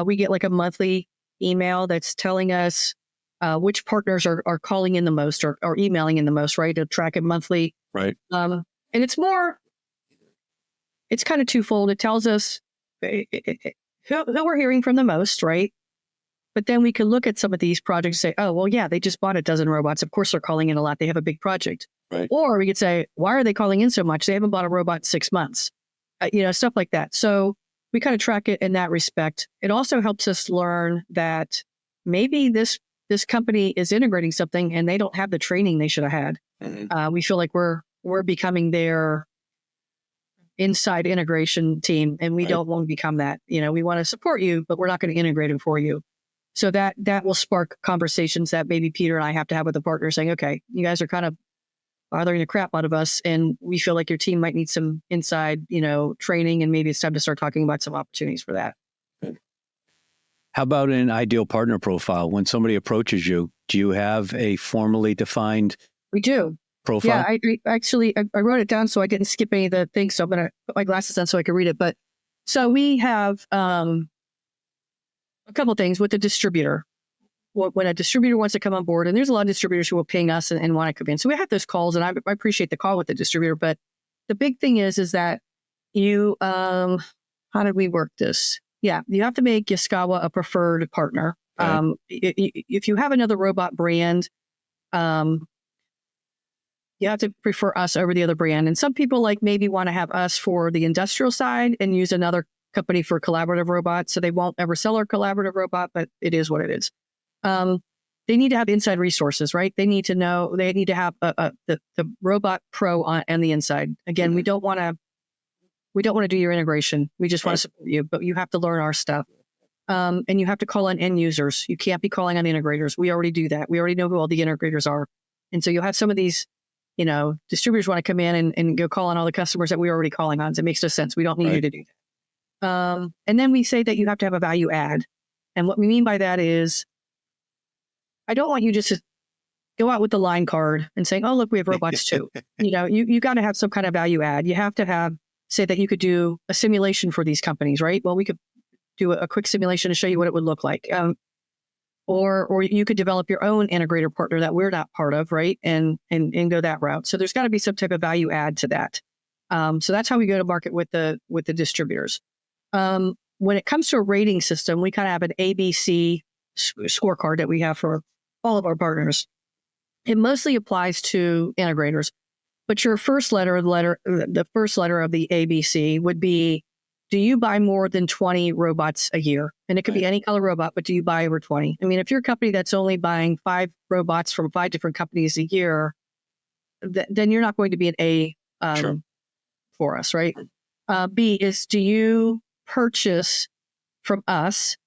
We get like a monthly email that's telling us which partners are calling in the most or emailing in the most, right? To track it monthly. Right. And it's kind of twofold. It tells us who we're hearing from the most, right? But then we can look at some of these projects and say, oh, well, yeah, they just bought a dozen robots. Of course, they're calling in a lot. They have a big project. Right. Or we could say, why are they calling in so much? They haven't bought a robot in 6 months, stuff like that. So we kind of track it in that respect. It also helps us learn that maybe this company is integrating something and they don't have the training they should have had. Mm-hmm. We feel like we're becoming their inside integration team, and we Right. don't want to become that. We want to support you, but we're not going to integrate it for you. So that will spark conversations that maybe Peter and I have to have with the partner saying, okay, you guys are kind of bothering the crap out of us, and we feel like your team might need some inside, training, and maybe it's time to start talking about some opportunities for that. How about an ideal partner profile? When somebody approaches you, do you have a formally defined We do. profile? Yeah, I wrote it down so I didn't skip any of the things. So I'm going to put my glasses on so I can read it. But so we have a couple of things with the distributor. When a distributor wants to come on board, and there's a lot of distributors who will ping us and want to come in. So we have those calls, and I appreciate the call with the distributor. But the big thing is that you, how did we work this? Yeah, you have to make Yaskawa a preferred partner. Right. If you have another robot brand, you have to prefer us over the other brand. And some people maybe want to have us for the industrial side and use another company for collaborative robots. So they won't ever sell our collaborative robot, but it is what it is. They need to have inside resources, right? They need to know, they need to have the robot pro on the inside. Again, we don't want to do your integration. We just want to support you, but you have to learn our stuff. And you have to call on end users. You can't be calling on integrators. We already do that. We already know who all the integrators are. And so you'll have some of these, distributors want to come in and go call on all the customers that we're already calling on. So it makes no sense. We don't need you to do that. And then we say that you have to have a value add. And what we mean by that is, I don't want you just to go out with the line card and saying, oh, look, we have robots too. You got to have some kind of value add. You have to say that you could do a simulation for these companies, right? Well, we could do a quick simulation to show you what it would look like. Or you could develop your own integrator partner that we're not part of, right? And go that route. So there's got to be some type of value add to that. So that's how we go to market with the distributors. When it comes to a rating system, we kind of have an ABC scorecard that we have for all of our partners. It mostly applies to integrators, but your the first letter of the ABC would be, do you buy more than 20 robots a year? And it could be any color robot, but do you buy over 20? I mean, if you're a company that's only buying 5 robots from 5 different companies a year, then you're not going to be an A for us, right? B is, do you purchase from us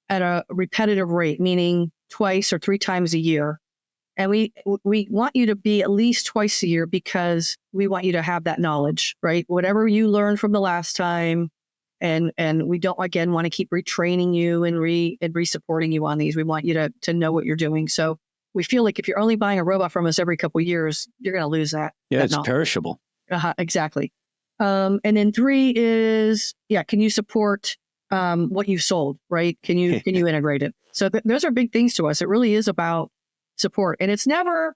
at a repetitive rate, meaning twice or 3 times a year? And we want you to be at least twice a year because we want you to have that knowledge, right? Whatever you learned from the last time, and we don't, again, want to keep retraining you and re-supporting you on these. We want you to know what you're doing. So we feel like if you're only buying a robot from us every couple of years, you're going to lose that. Yeah, it's perishable. Exactly. And then 3 is, can you support what you've sold, right? Can you integrate it? So those are big things to us. It really is about support. And it's never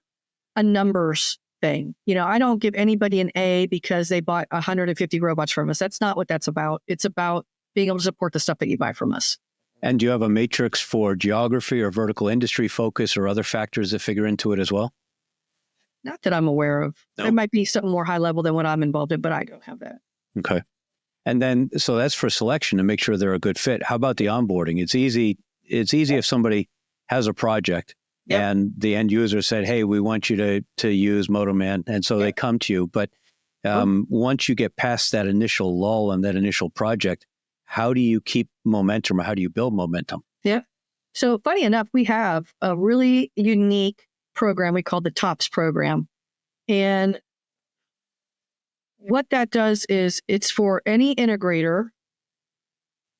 a numbers thing. I don't give anybody an A because they bought 150 robots from us. That's not what that's about. It's about being able to support the stuff that you buy from us. And do you have a matrix for geography or vertical industry focus or other factors that figure into it as well? Not that I'm aware of. No. There might be something more high level than what I'm involved in, but I don't have that. Okay. And then, so that's for selection to make sure they're a good fit. How about the onboarding? It's easy if somebody has a project and the end user said, hey, we want you to use MotoMan. And so they come to you. But once you get past that initial lull and that initial project, how do you keep momentum or how do you build momentum? Yeah. So funny enough, we have a really unique program we call the TOPS program. And what that does is it's for any integrator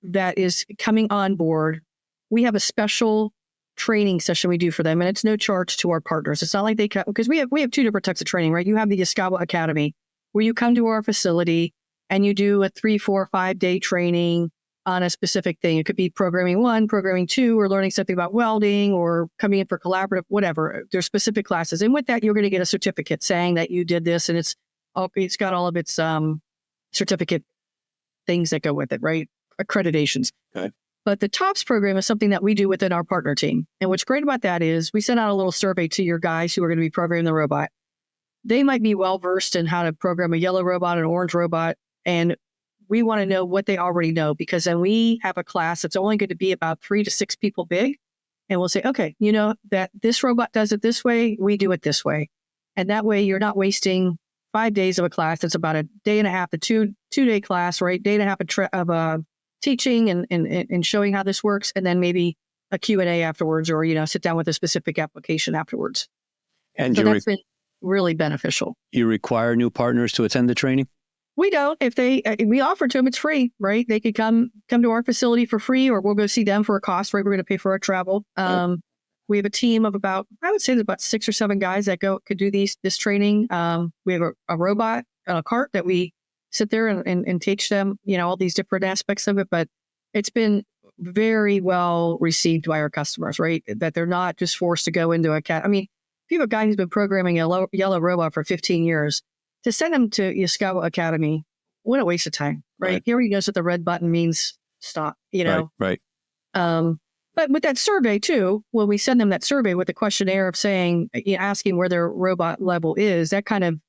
that is coming on board. We have a special training session we do for them, and it's no charge to our partners. It's not like they come, because we have two different types of training, right? You have the Yaskawa Academy, where you come to our facility and you do a 3, 4, 5-day training on a specific thing. It could be programming 1, programming 2, or learning something about welding, or coming in for collaborative, whatever. There's specific classes. And with that, you're going to get a certificate saying that you did this, and it's got all of its certificate things that go with it, right? Accreditations. Okay. But the TOPS program is something that we do within our partner team. And what's great about that is we send out a little survey to your guys who are going to be programming the robot. They might be well-versed in how to program a yellow robot, an orange robot, and we want to know what they already know, because then we have a class that's only going to be about 3 to 6 people big. And we'll say, okay, you know that this robot does it this way, we do it this way. And that way you're not wasting 5 days of a class. That's about a day and a half, a two-day class, right? Day and a half of teaching and showing how this works, and then maybe a Q&A afterwards, or, sit down with a specific application afterwards. And so that's been really beneficial. You require new partners to attend the training? We don't. If we offer to them, it's free, right? They could come to our facility for free, or we'll go see them for a cost, right? We're going to pay for our travel. We have a team of I would say there's about 6 or 7 guys that could do this training. We have a robot and a cart that we sit there and teach them, all these different aspects of it. But it's been very well received by our customers, right? That they're not just forced to go into a cat. I mean, if you have a guy who's been programming a yellow robot for 15 years, to send him to Yaskawa Academy, what a waste of time, right? Here he knows what the red button means, stop, Right. But with that survey too, when we send them that survey with the questionnaire of saying, asking where their robot level is, that kind of,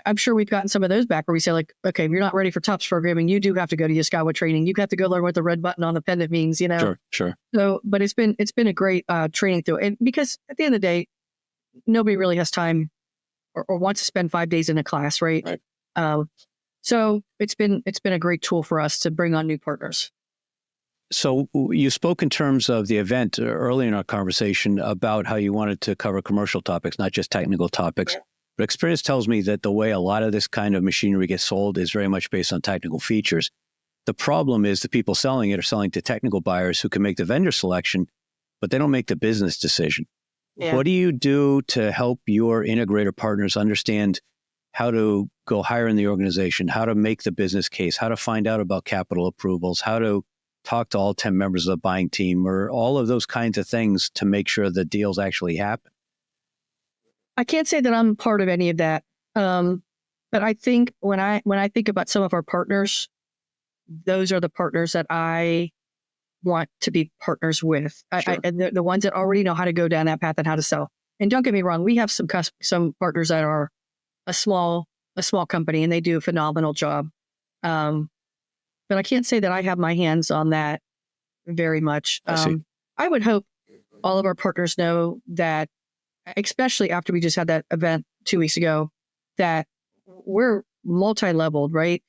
I'm sure we've gotten some of those back where we say, like, okay, if you're not ready for TOPS programming, you do have to go to Yaskawa training. You have to go learn what the red button on the pendant means, Sure. So, but it's been a great training through, and because at the end of the day, nobody really has time or wants to spend 5 days in a class, right? So it's been a great tool for us to bring on new partners. So you spoke in terms of the event early in our conversation about how you wanted to cover commercial topics, not just technical topics. But experience tells me that the way a lot of this kind of machinery gets sold is very much based on technical features. The problem is the people selling it are selling to technical buyers who can make the vendor selection, but they don't make the business decision. Yeah. What do you do to help your integrator partners understand how to go higher in the organization, how to make the business case, how to find out about capital approvals, how to talk to all 10 members of the buying team, or all of those kinds of things to make sure the deals actually happen? I can't say that I'm part of any of that. But I think when I think about some of our partners, those are the partners that I want to be partners with. Sure. And the ones that already know how to go down that path and how to sell. And don't get me wrong, we have some partners that are a small company and they do a phenomenal job. But I can't say that I have my hands on that very much. I would hope all of our partners know that, especially after we just had that event 2 weeks ago, that we're multi-leveled, right?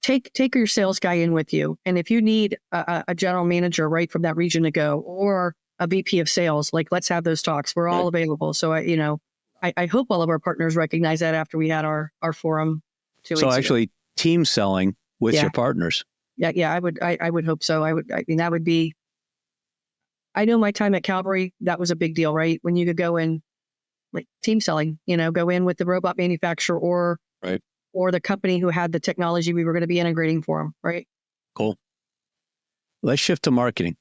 Take your sales guy in with you. And if you need a general manager right from that region to go, or a VP of sales, like, let's have those talks. We're all available. So I hope all of our partners recognize that after we had our forum 2 weeks ago. So actually team selling with your partners. Yeah, I would hope so. I mean, that would be, I know my time at Calvary, that was a big deal, right? When you could go in, like, team selling, go in with the robot manufacturer or the company who had the technology we were going to be integrating for them, right? Cool. Let's shift to marketing.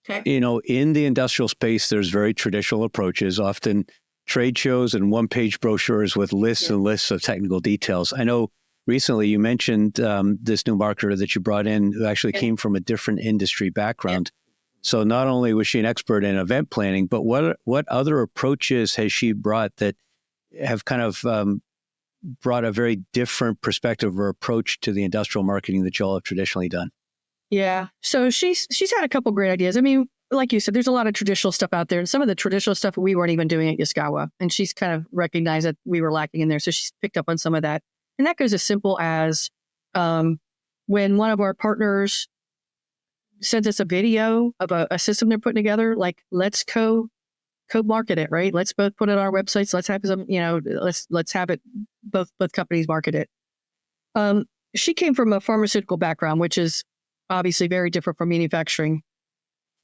Okay. In the industrial space, there's very traditional approaches, often trade shows and one-page brochures with lists and lists of technical details. I know recently you mentioned this new marketer that you brought in who actually came from a different industry background. So not only was she an expert in event planning, but what other approaches has she brought that have kind of brought a very different perspective or approach to the industrial marketing that y'all have traditionally done? Yeah. So she's had a couple great ideas. I mean, like you said, there's a lot of traditional stuff out there, and some of the traditional stuff we weren't even doing at Yaskawa, and she's kind of recognized that we were lacking in there. So she's picked up on some of that. And that goes as simple as when one of our partners sends us a video of a system they're putting together. Like, let's co-market it, right? Let's both put it on our websites. Let's have some, let's have it, both companies market it. She came from a pharmaceutical background, which is obviously very different from manufacturing.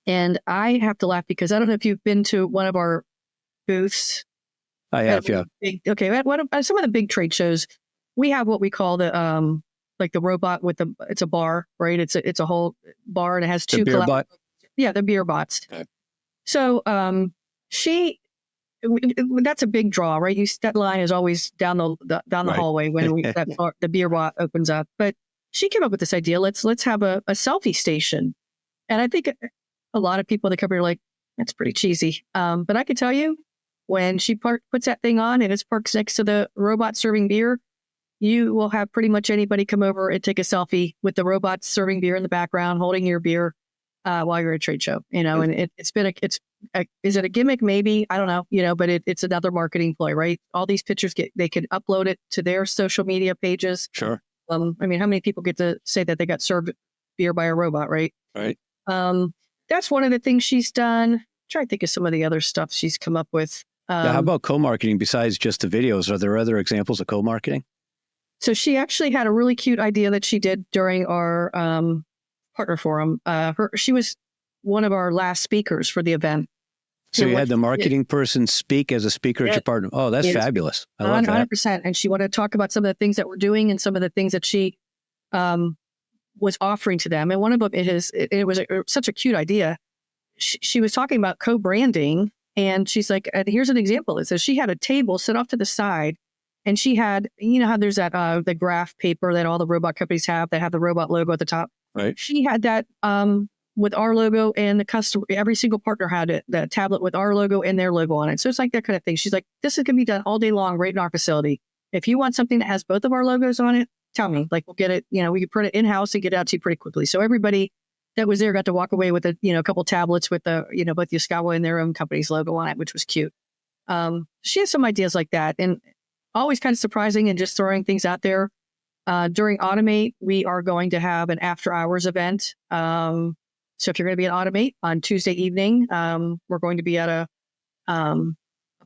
And I have to laugh because I don't know if you've been to one of our booths. I have, yeah. At some of the big trade shows, we have what we call the like the robot with it's a bar, right? It's a whole bar and it has two. The beer bot? Yeah, the beer bots. Okay. So that's a big draw, right? That line is always down the hallway when the beer bot opens up. But she came up with this idea. Let's have a selfie station, and I think a lot of people in the company are like, that's pretty cheesy. But I can tell you, when she puts that thing on and it's parked next to the robot serving beer, you will have pretty much anybody come over and take a selfie with the robot serving beer in the background, holding your beer while you're at a trade show. And is it a gimmick? Maybe, I don't know. But it's another marketing ploy, right? All these pictures they can upload it to their social media pages. Sure. How many people get to say that they got served beer by a robot, right? Right. That's one of the things she's done. I'm trying to think of some of the other stuff she's come up with. How about co-marketing besides just the videos? Are there other examples of co-marketing? So she actually had a really cute idea that she did during our partner forum. She was one of our last speakers for the event. So you had the marketing person speak as a speaker at your partner. Oh, that's fabulous. I love that. 100%. And she wanted to talk about some of the things that we're doing and some of the things that she was offering to them. And one of them, it was such a cute idea. She was talking about co-branding, and she's like, and here's an example. It says she had a table set off to the side, and she had, how there's that the graph paper that all the robot companies have that have the robot logo at the top. Right. She had that with our logo, and the customer, every single partner had it, the tablet with our logo and their logo on it. So it's like that kind of thing. She's like, this is going to be done all day long right in our facility. If you want something that has both of our logos on it, tell me. Like, we'll get it, we can print it in-house and get it out to you pretty quickly. So everybody that was there got to walk away with a couple tablets with the, both Yaskawa and their own company's logo on it, which was cute. She has some ideas like that, and always kind of surprising and just throwing things out there. During Automate, we are going to have an after hours event. So if you're going to be at Automate on Tuesday evening, we're going to be at a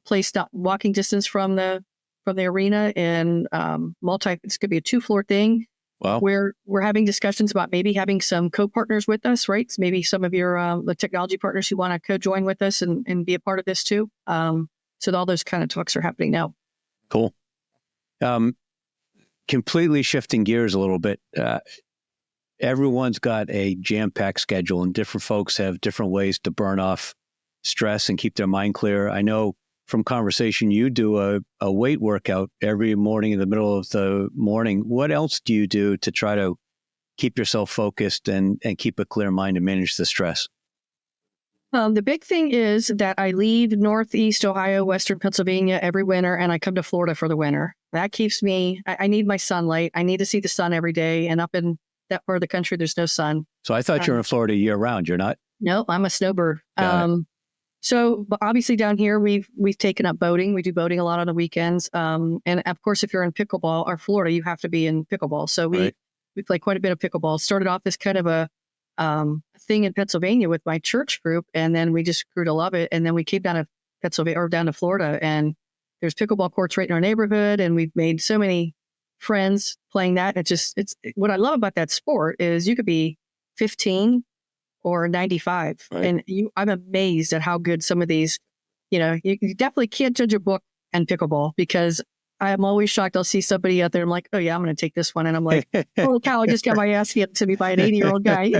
place not walking distance from the arena, and it's going to be a 2-floor thing. Wow. Where we're having discussions about maybe having some co-partners with us, right? So maybe some of your the technology partners who want to co-join with us and be a part of this too. So all those kind of talks are happening now. Cool. Completely shifting gears a little bit. Everyone's got a jam-packed schedule, and different folks have different ways to burn off stress and keep their mind clear. I know from conversation, you do a weight workout every morning in the middle of the morning. What else do you do to try to keep yourself focused and keep a clear mind and manage the stress? The big thing is that I leave Northeast Ohio, Western Pennsylvania every winter, and I come to Florida for the winter. That keeps me, I need my sunlight. I need to see the sun every day. And up in that part of the country, there's no sun. So I thought you were in Florida year round. You're not? No, I'm a snowbird. So obviously down here, we've taken up boating. We do boating a lot on the weekends. And of course, if you're in pickleball or Florida, you have to be in pickleball. So we play quite a bit of pickleball. Started off as kind of a thing in Pennsylvania with my church group, and then we just grew to love it. And then we came down to Pennsylvania or down to Florida, and there's pickleball courts right in our neighborhood, and we've made so many friends playing that. It's what I love about that sport is you could be 15 or 95. Right. And I'm amazed at how good some of these, you definitely can't judge a book and pickleball, because I'm always shocked. I'll see somebody out there. I'm like, oh yeah, I'm going to take this one. And I'm like, holy cow, I just got my ass handed to me by an 80-year-old guy,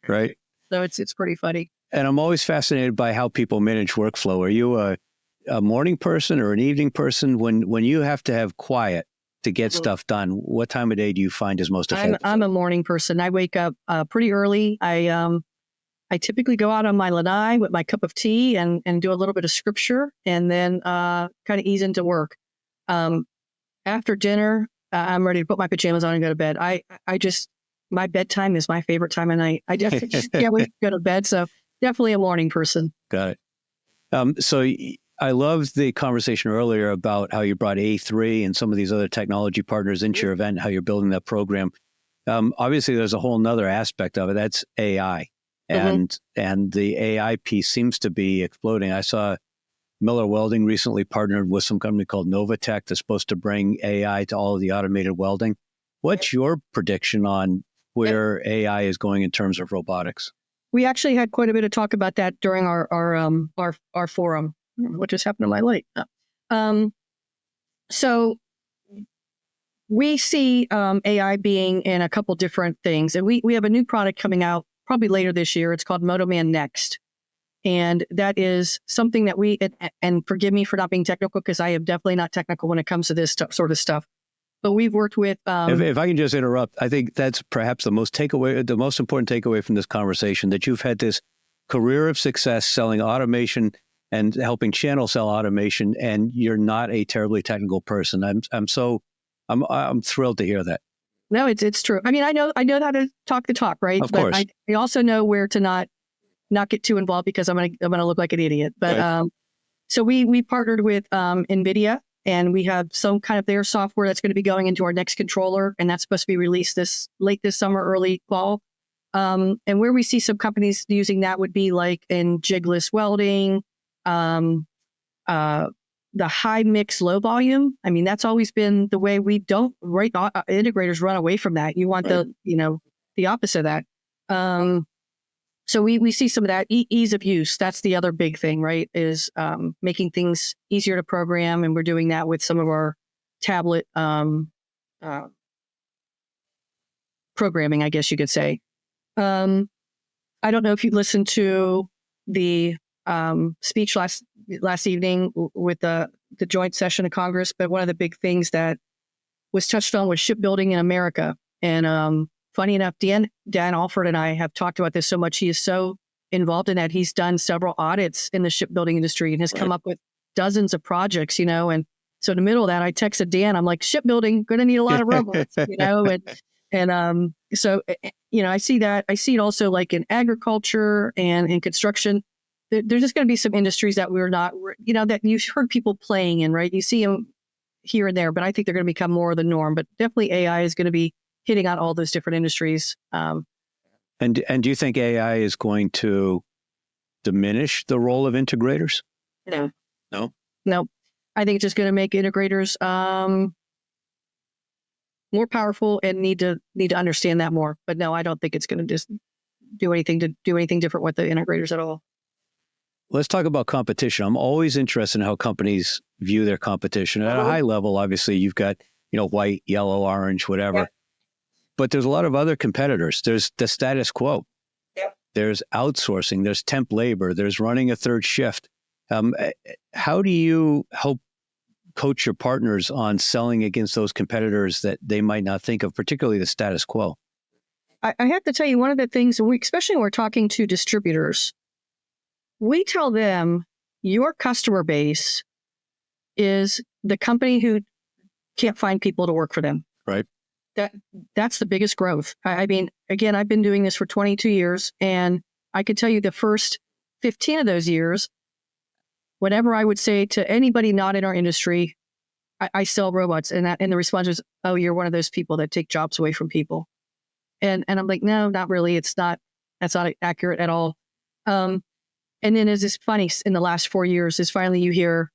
Right. So it's pretty funny. And I'm always fascinated by how people manage workflow. Are you a morning person or an evening person? When you have to have quiet to get stuff done, what time of day do you find is most effective? I'm a morning person. I wake up pretty early. I typically go out on my lanai with my cup of tea and do a little bit of scripture, and then kind of ease into work. After dinner, I'm ready to put my pajamas on and go to bed. My bedtime is my favorite time of night. I definitely just can't wait to go to bed. So definitely a morning person. Got it. So I loved the conversation earlier about how you brought A3 and some of these other technology partners into your event, how you're building that program. Obviously, there's a whole nother aspect of it. That's AI. And the AI piece seems to be exploding. I saw Miller Welding recently partnered with some company called Novatech that's supposed to bring AI to all of the automated welding. What's your prediction on where AI is going in terms of robotics? We actually had quite a bit of talk about that during our forum. What just happened to my light? So we see AI being in a couple different things, and we have a new product coming out probably later this year. It's called MotoMan Next. And that is something that and forgive me for not being technical, because I am definitely not technical when it comes to this sort of stuff. But we've worked with... if I can just interrupt, I think that's perhaps the most important takeaway from this conversation, that you've had this career of success selling automation and helping channel sell automation, and you're not a terribly technical person. I'm thrilled to hear that. No, it's true. I mean, I know how to talk the talk, right? Of course. I also know where to not get too involved, because I'm gonna look like an idiot. But right. So we partnered with NVIDIA, and we have some kind of their software that's going to be going into our next controller, and that's supposed to be released late this summer, early fall. And where we see some companies using that would be like in jigless welding, the high mix, low volume. I mean, that's always been the way we don't, right? Integrators run away from that. You want the opposite of that. So we see some of that ease of use. That's the other big thing, right? Is making things easier to program. And we're doing that with some of our tablet programming, I guess you could say. I don't know if you listened to the speech last evening with the joint session of Congress, but one of the big things that was touched on was shipbuilding in America. And funny enough, Dan Alford and I have talked about this so much. He is so involved in that. He's done several audits in the shipbuilding industry and has come up with dozens of projects, and so in the middle of that, I texted Dan. I'm like, shipbuilding, going to need a lot of robots, and so, I see that. I see it also like in agriculture and in construction. There's just going to be some industries that we're not, that you've heard people playing in, right? You see them here and there, but I think they're going to become more of the norm. But definitely AI is going to be hitting on all those different industries. And do you think AI is going to diminish the role of integrators? No. No? I think it's just going to make integrators more powerful and need to understand that more. But no, I don't think it's going to just do anything different with the integrators at all. Let's talk about competition. I'm always interested in how companies view their competition. At a high level, obviously, you've got, white, yellow, orange, whatever. Yep. But there's a lot of other competitors. There's the status quo. Yep. There's outsourcing. There's temp labor. There's running a third shift. How do you help coach your partners on selling against those competitors that they might not think of, particularly the status quo? I have to tell you, one of the things, especially when we're talking to distributors, we tell them your customer base is the company who can't find people to work for them. Right. That's the biggest growth. I mean, again, I've been doing this for 22 years, and I can tell you the first 15 of those years, whenever I would say to anybody not in our industry, I sell robots, and the response was, "Oh, you're one of those people that take jobs away from people." And I'm like, no, not really. That's not accurate at all. And then it's funny, in the last 4 years, is finally you hear,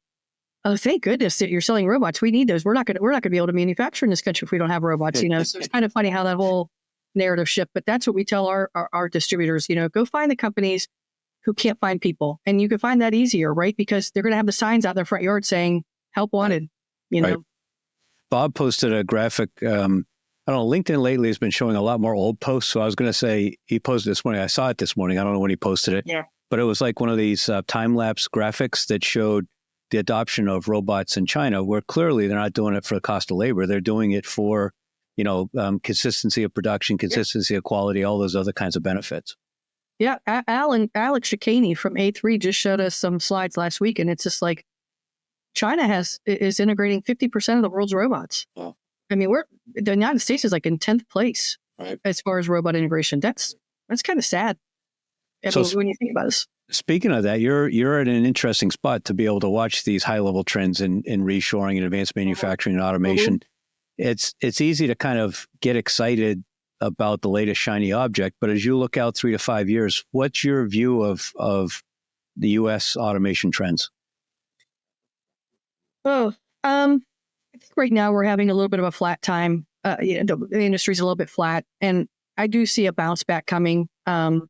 "Oh, thank goodness that you're selling robots. We need those. We're not going to be able to manufacture in this country if we don't have robots." So it's kind of funny how that whole narrative shift. But that's what we tell our distributors. Go find the companies who can't find people, and you can find that easier, right? Because they're going to have the signs out in their front yard saying "Help wanted." Right. Bob posted a graphic. I don't know. LinkedIn lately has been showing a lot more old posts. So I was going to say he posted this morning. I saw it this morning. I don't know when he posted it. Yeah. But it was like one of these time-lapse graphics that showed the adoption of robots in China, where clearly they're not doing it for the cost of labor. They're doing it for, consistency of production, consistency of quality, all those other kinds of benefits. Yeah. Alex Shakani from A3 just showed us some slides last week, and it's just like China is integrating 50% of the world's robots. Oh. I mean, the United States is like in 10th place as far as robot integration. That's kind of sad. When you think about this. Speaking of that, you're at an interesting spot to be able to watch these high-level trends in reshoring and advanced manufacturing and automation. Mm-hmm. It's easy to kind of get excited about the latest shiny object, but as you look out 3 to 5 years, what's your view of the U.S. automation trends? Oh, I think right now we're having a little bit of a flat time. The industry's a little bit flat, and I do see a bounce back coming. I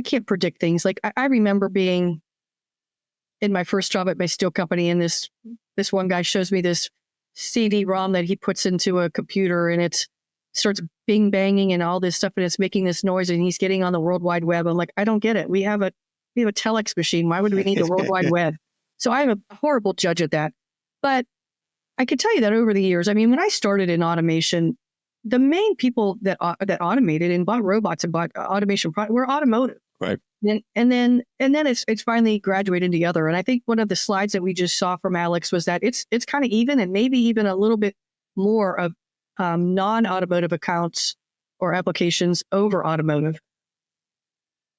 can't predict things. Like I remember being in my first job at my steel company, and this one guy shows me this CD-ROM that he puts into a computer, and it starts bing banging and all this stuff, and it's making this noise, and he's getting on the World Wide Web. I'm like, I don't get it. We have a telex machine. Why would we need the World Wide Web? So I'm a horrible judge at that. But I can tell you that over the years, I mean, when I started in automation, the main people that automated and bought robots and bought automation products were automotive. Right. And then it's finally graduated to the other. And I think one of the slides that we just saw from Alex was that it's kind of even, and maybe even a little bit more of non-automotive accounts or applications over automotive.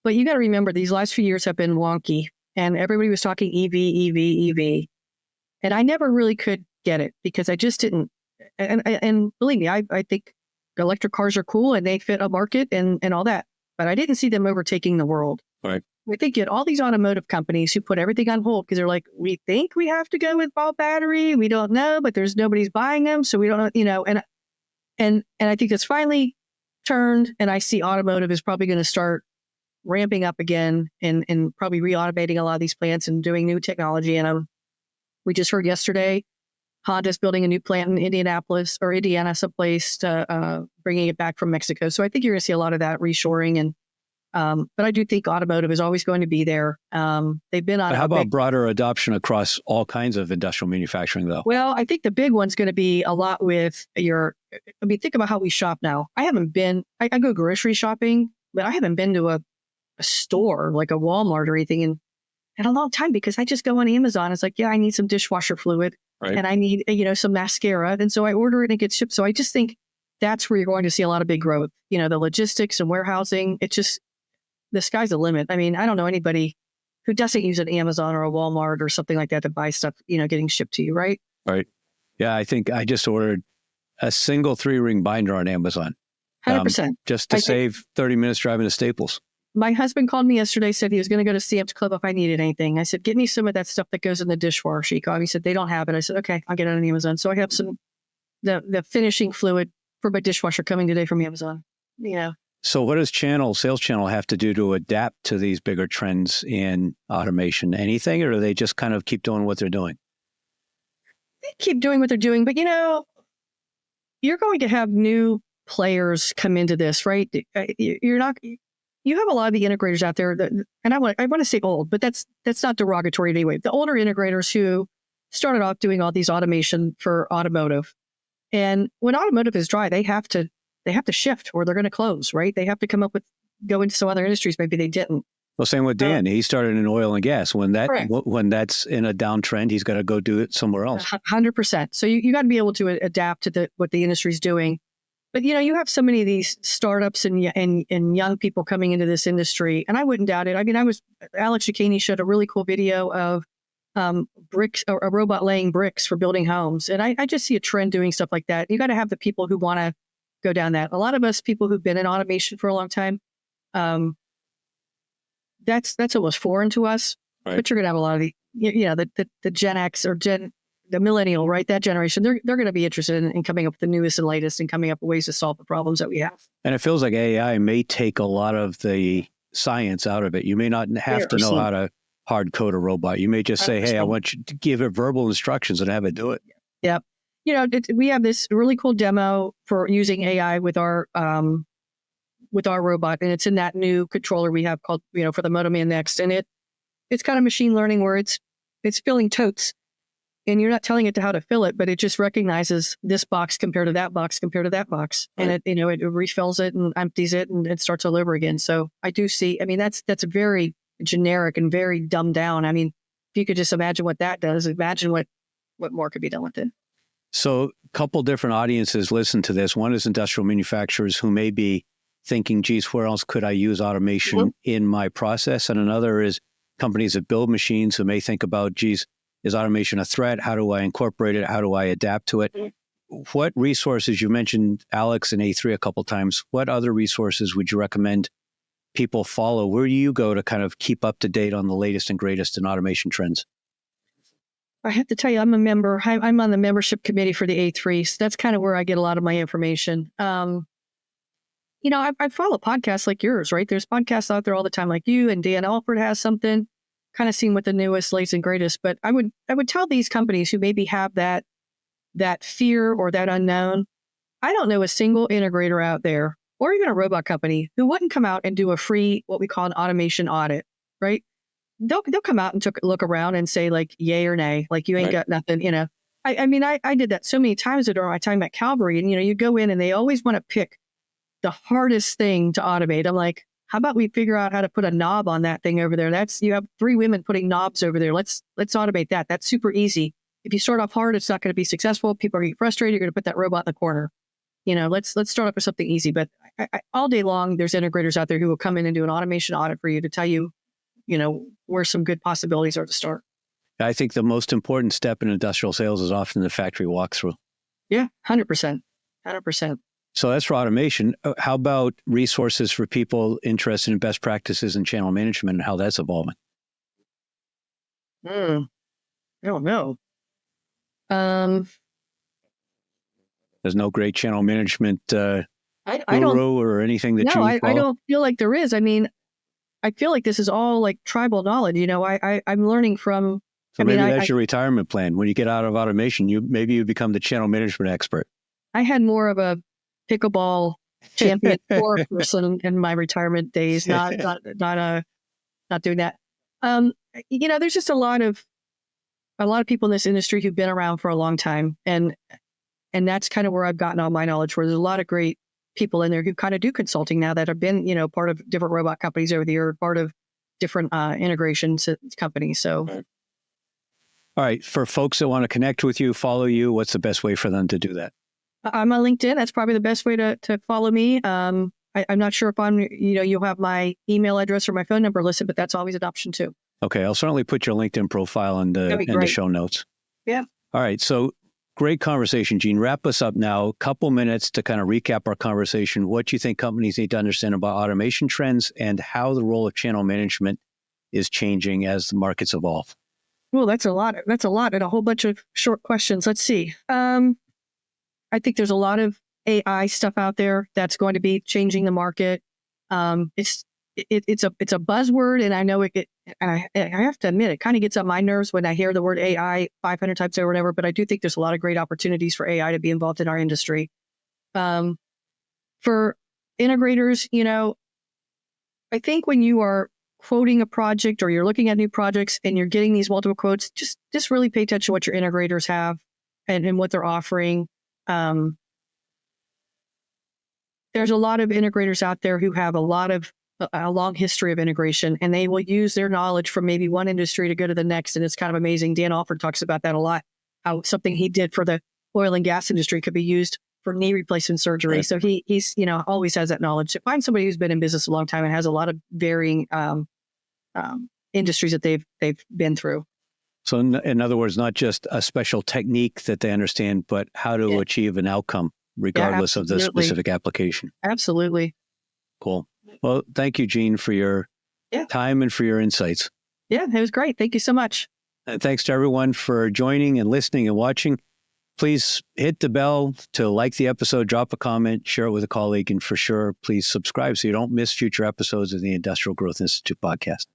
But you got to remember, these last few years have been wonky, and everybody was talking EV. And I never really could get it because I just didn't. And believe me, I think electric cars are cool and they fit a market and all that. But I didn't see them overtaking the world. Right. I think you had all these automotive companies who put everything on hold because they're like, we think we have to go with all battery. We don't know, but nobody's buying them. So we don't know, and I think it's finally turned, and I see automotive is probably going to start ramping up again and probably re-automating a lot of these plants and doing new technology. And we just heard yesterday, Honda's building a new plant in Indianapolis or Indiana, someplace, bringing it back from Mexico. So I think you're going to see a lot of that reshoring. And but I do think automotive is always going to be there. They've been on. But how about broader adoption across all kinds of industrial manufacturing, though? Well, I think the big one's going to be a lot with think about how we shop now. I go grocery shopping, but I haven't been to a store like a Walmart or anything in a long time because I just go on Amazon. It's like, yeah, I need some dishwasher fluid. Right. And I need, some mascara. And so I order it and it gets shipped. So I just think that's where you're going to see a lot of big growth. The logistics and warehousing, it's just, the sky's the limit. I mean, I don't know anybody who doesn't use an Amazon or a Walmart or something like that to buy stuff, getting shipped to you, right? Right. Yeah, I think I just ordered a single 3-ring binder on Amazon. 100%. Just to save 30 minutes driving to Staples. My husband called me yesterday, said he was going to go to Sam's Club if I needed anything. I said, get me some of that stuff that goes in the dishwasher. He called me, he said, they don't have it. I said, okay, I'll get it on Amazon. So I have the finishing fluid for my dishwasher coming today from Amazon. So what does sales channel have to do to adapt to these bigger trends in automation? Anything, or do they just kind of keep doing what they're doing? They keep doing what they're doing, but you're going to have new players come into this, right? You have a lot of the integrators out there that, and I want to say old, but that's not derogatory anyway. The older integrators who started off doing all these automation for automotive, and when automotive is dry, they have to shift or they're going to close, right? They have to go into some other industries. Maybe they didn't. Well, same with Dan. He started in oil and gas. When that's in a downtrend, he's got to go do it somewhere else. 100%. So you got to be able to adapt to what the industry's doing. But, you have so many of these startups and young people coming into this industry, and I wouldn't doubt it. I mean, Alex Zucchini showed a really cool video of bricks, or a robot laying bricks for building homes. And I just see a trend doing stuff like that. You got to have the people who want to go down that. A lot of us people who've been in automation for a long time, that's almost foreign to us. Right. But you're going to have a lot of the Gen X or the millennial, right? That generation, they're going to be interested in coming up with the newest and latest and coming up with ways to solve the problems that we have. And it feels like AI may take a lot of the science out of it. You may not have to know how to hard code a robot. You may just say, hey, I want you to give it verbal instructions and have it do it. Yep. We have this really cool demo for using AI with our robot, and it's in that new controller we have called, for the Motoman Next. And it's kind of machine learning where it's filling totes. And you're not telling it to how to fill it, but it just recognizes this box compared to that box compared to that box. Right. And it refills it and empties it and it starts all over again. So I do see, that's very generic and very dumbed down. I mean, if you could just imagine what that does, imagine what more could be done with it. So a couple different audiences listen to this. One is industrial manufacturers who may be thinking, geez, where else could I use automation in my process? And another is companies that build machines who may think about, geez, is automation a threat? How do I incorporate it? How do I adapt to it? what resources, you mentioned Alex and A3 a couple times, what other resources would you recommend people follow? Where do you go to kind of keep up to date on the latest and greatest in automation trends? I have to tell you, I'm a member. I'm on the membership committee for the A3. So that's kind of where I get a lot of my information. I follow podcasts like yours, right? There's podcasts out there all the time like you, and Dan Alford has something, kind of seeing what the newest, latest, and greatest. But I would tell these companies who maybe have that fear or that unknown, I don't know a single integrator out there, or even a robot company, who wouldn't come out and do a free, what we call an automation audit, right? They'll come out and look around and say like, yay or nay, like you ain't got nothing, I did that so many times during my time at Calvary, and, you go in and they always want to pick the hardest thing to automate. I'm like, how about we figure out how to put a knob on that thing over there? You have 3 women putting knobs over there. Let's automate that. That's super easy. If you start off hard, it's not going to be successful. People are going to get frustrated. You're going to put that robot in the corner. Let's start off with something easy. But all day long, there's integrators out there who will come in and do an automation audit for you to tell you, where some good possibilities are to start. I think the most important step in industrial sales is often the factory walkthrough. Yeah, 100%. 100%. So that's for automation. How about resources for people interested in best practices in channel management and how that's evolving? I don't know. There's no great channel management I guru don't, or anything that you follow? I don't feel like there is. I mean, I feel like this is all like tribal knowledge. I'm learning from. So maybe that's your retirement plan. When you get out of automation, you become the channel management expert. I had more of a pickleball champion tour person in my retirement days, not doing that. There's just a lot of people in this industry who've been around for a long time, and that's kind of where I've gotten all my knowledge. Where there's a lot of great people in there who kind of do consulting now that have been, part of different robot companies over the year, part of different integration companies. So. Right. All right. For folks that want to connect with you, follow you, what's the best way for them to do that? I'm on LinkedIn. That's probably the best way to follow me. I'm not sure if you'll have my email address or my phone number listed, but that's always an option too. Okay. I'll certainly put your LinkedIn profile in the show notes. Yeah. All right. So great conversation, Gene. Wrap us up now. A couple minutes to kind of recap our conversation. What do you think companies need to understand about automation trends and how the role of channel management is changing as the markets evolve? Well, that's a lot and a whole bunch of short questions. Let's see. I think there's a lot of AI stuff out there that's going to be changing the market. It's a buzzword, and I know and I have to admit, it kind of gets on my nerves when I hear the word AI 500 times over and over. But I do think there's a lot of great opportunities for AI to be involved in our industry. For integrators, I think when you are quoting a project or you're looking at new projects and you're getting these multiple quotes, just really pay attention to what your integrators have and what they're offering. There's a lot of integrators out there who have a long history of integration, and they will use their knowledge from maybe one industry to go to the next. And it's kind of amazing. Dan Alford talks about that a lot, how something he did for the oil and gas industry could be used for knee replacement surgery. Right. So he's always has that knowledge. So find somebody who's been in business a long time and has a lot of varying industries that they've been through. So in other words, not just a special technique that they understand, but how to achieve an outcome regardless of the specific application. Absolutely. Cool. Well, thank you, Gene, for your time and for your insights. Yeah, it was great. Thank you so much. And thanks to everyone for joining and listening and watching. Please hit the bell to like the episode, drop a comment, share it with a colleague, and for sure, please subscribe so you don't miss future episodes of the Industrial Growth Institute podcast.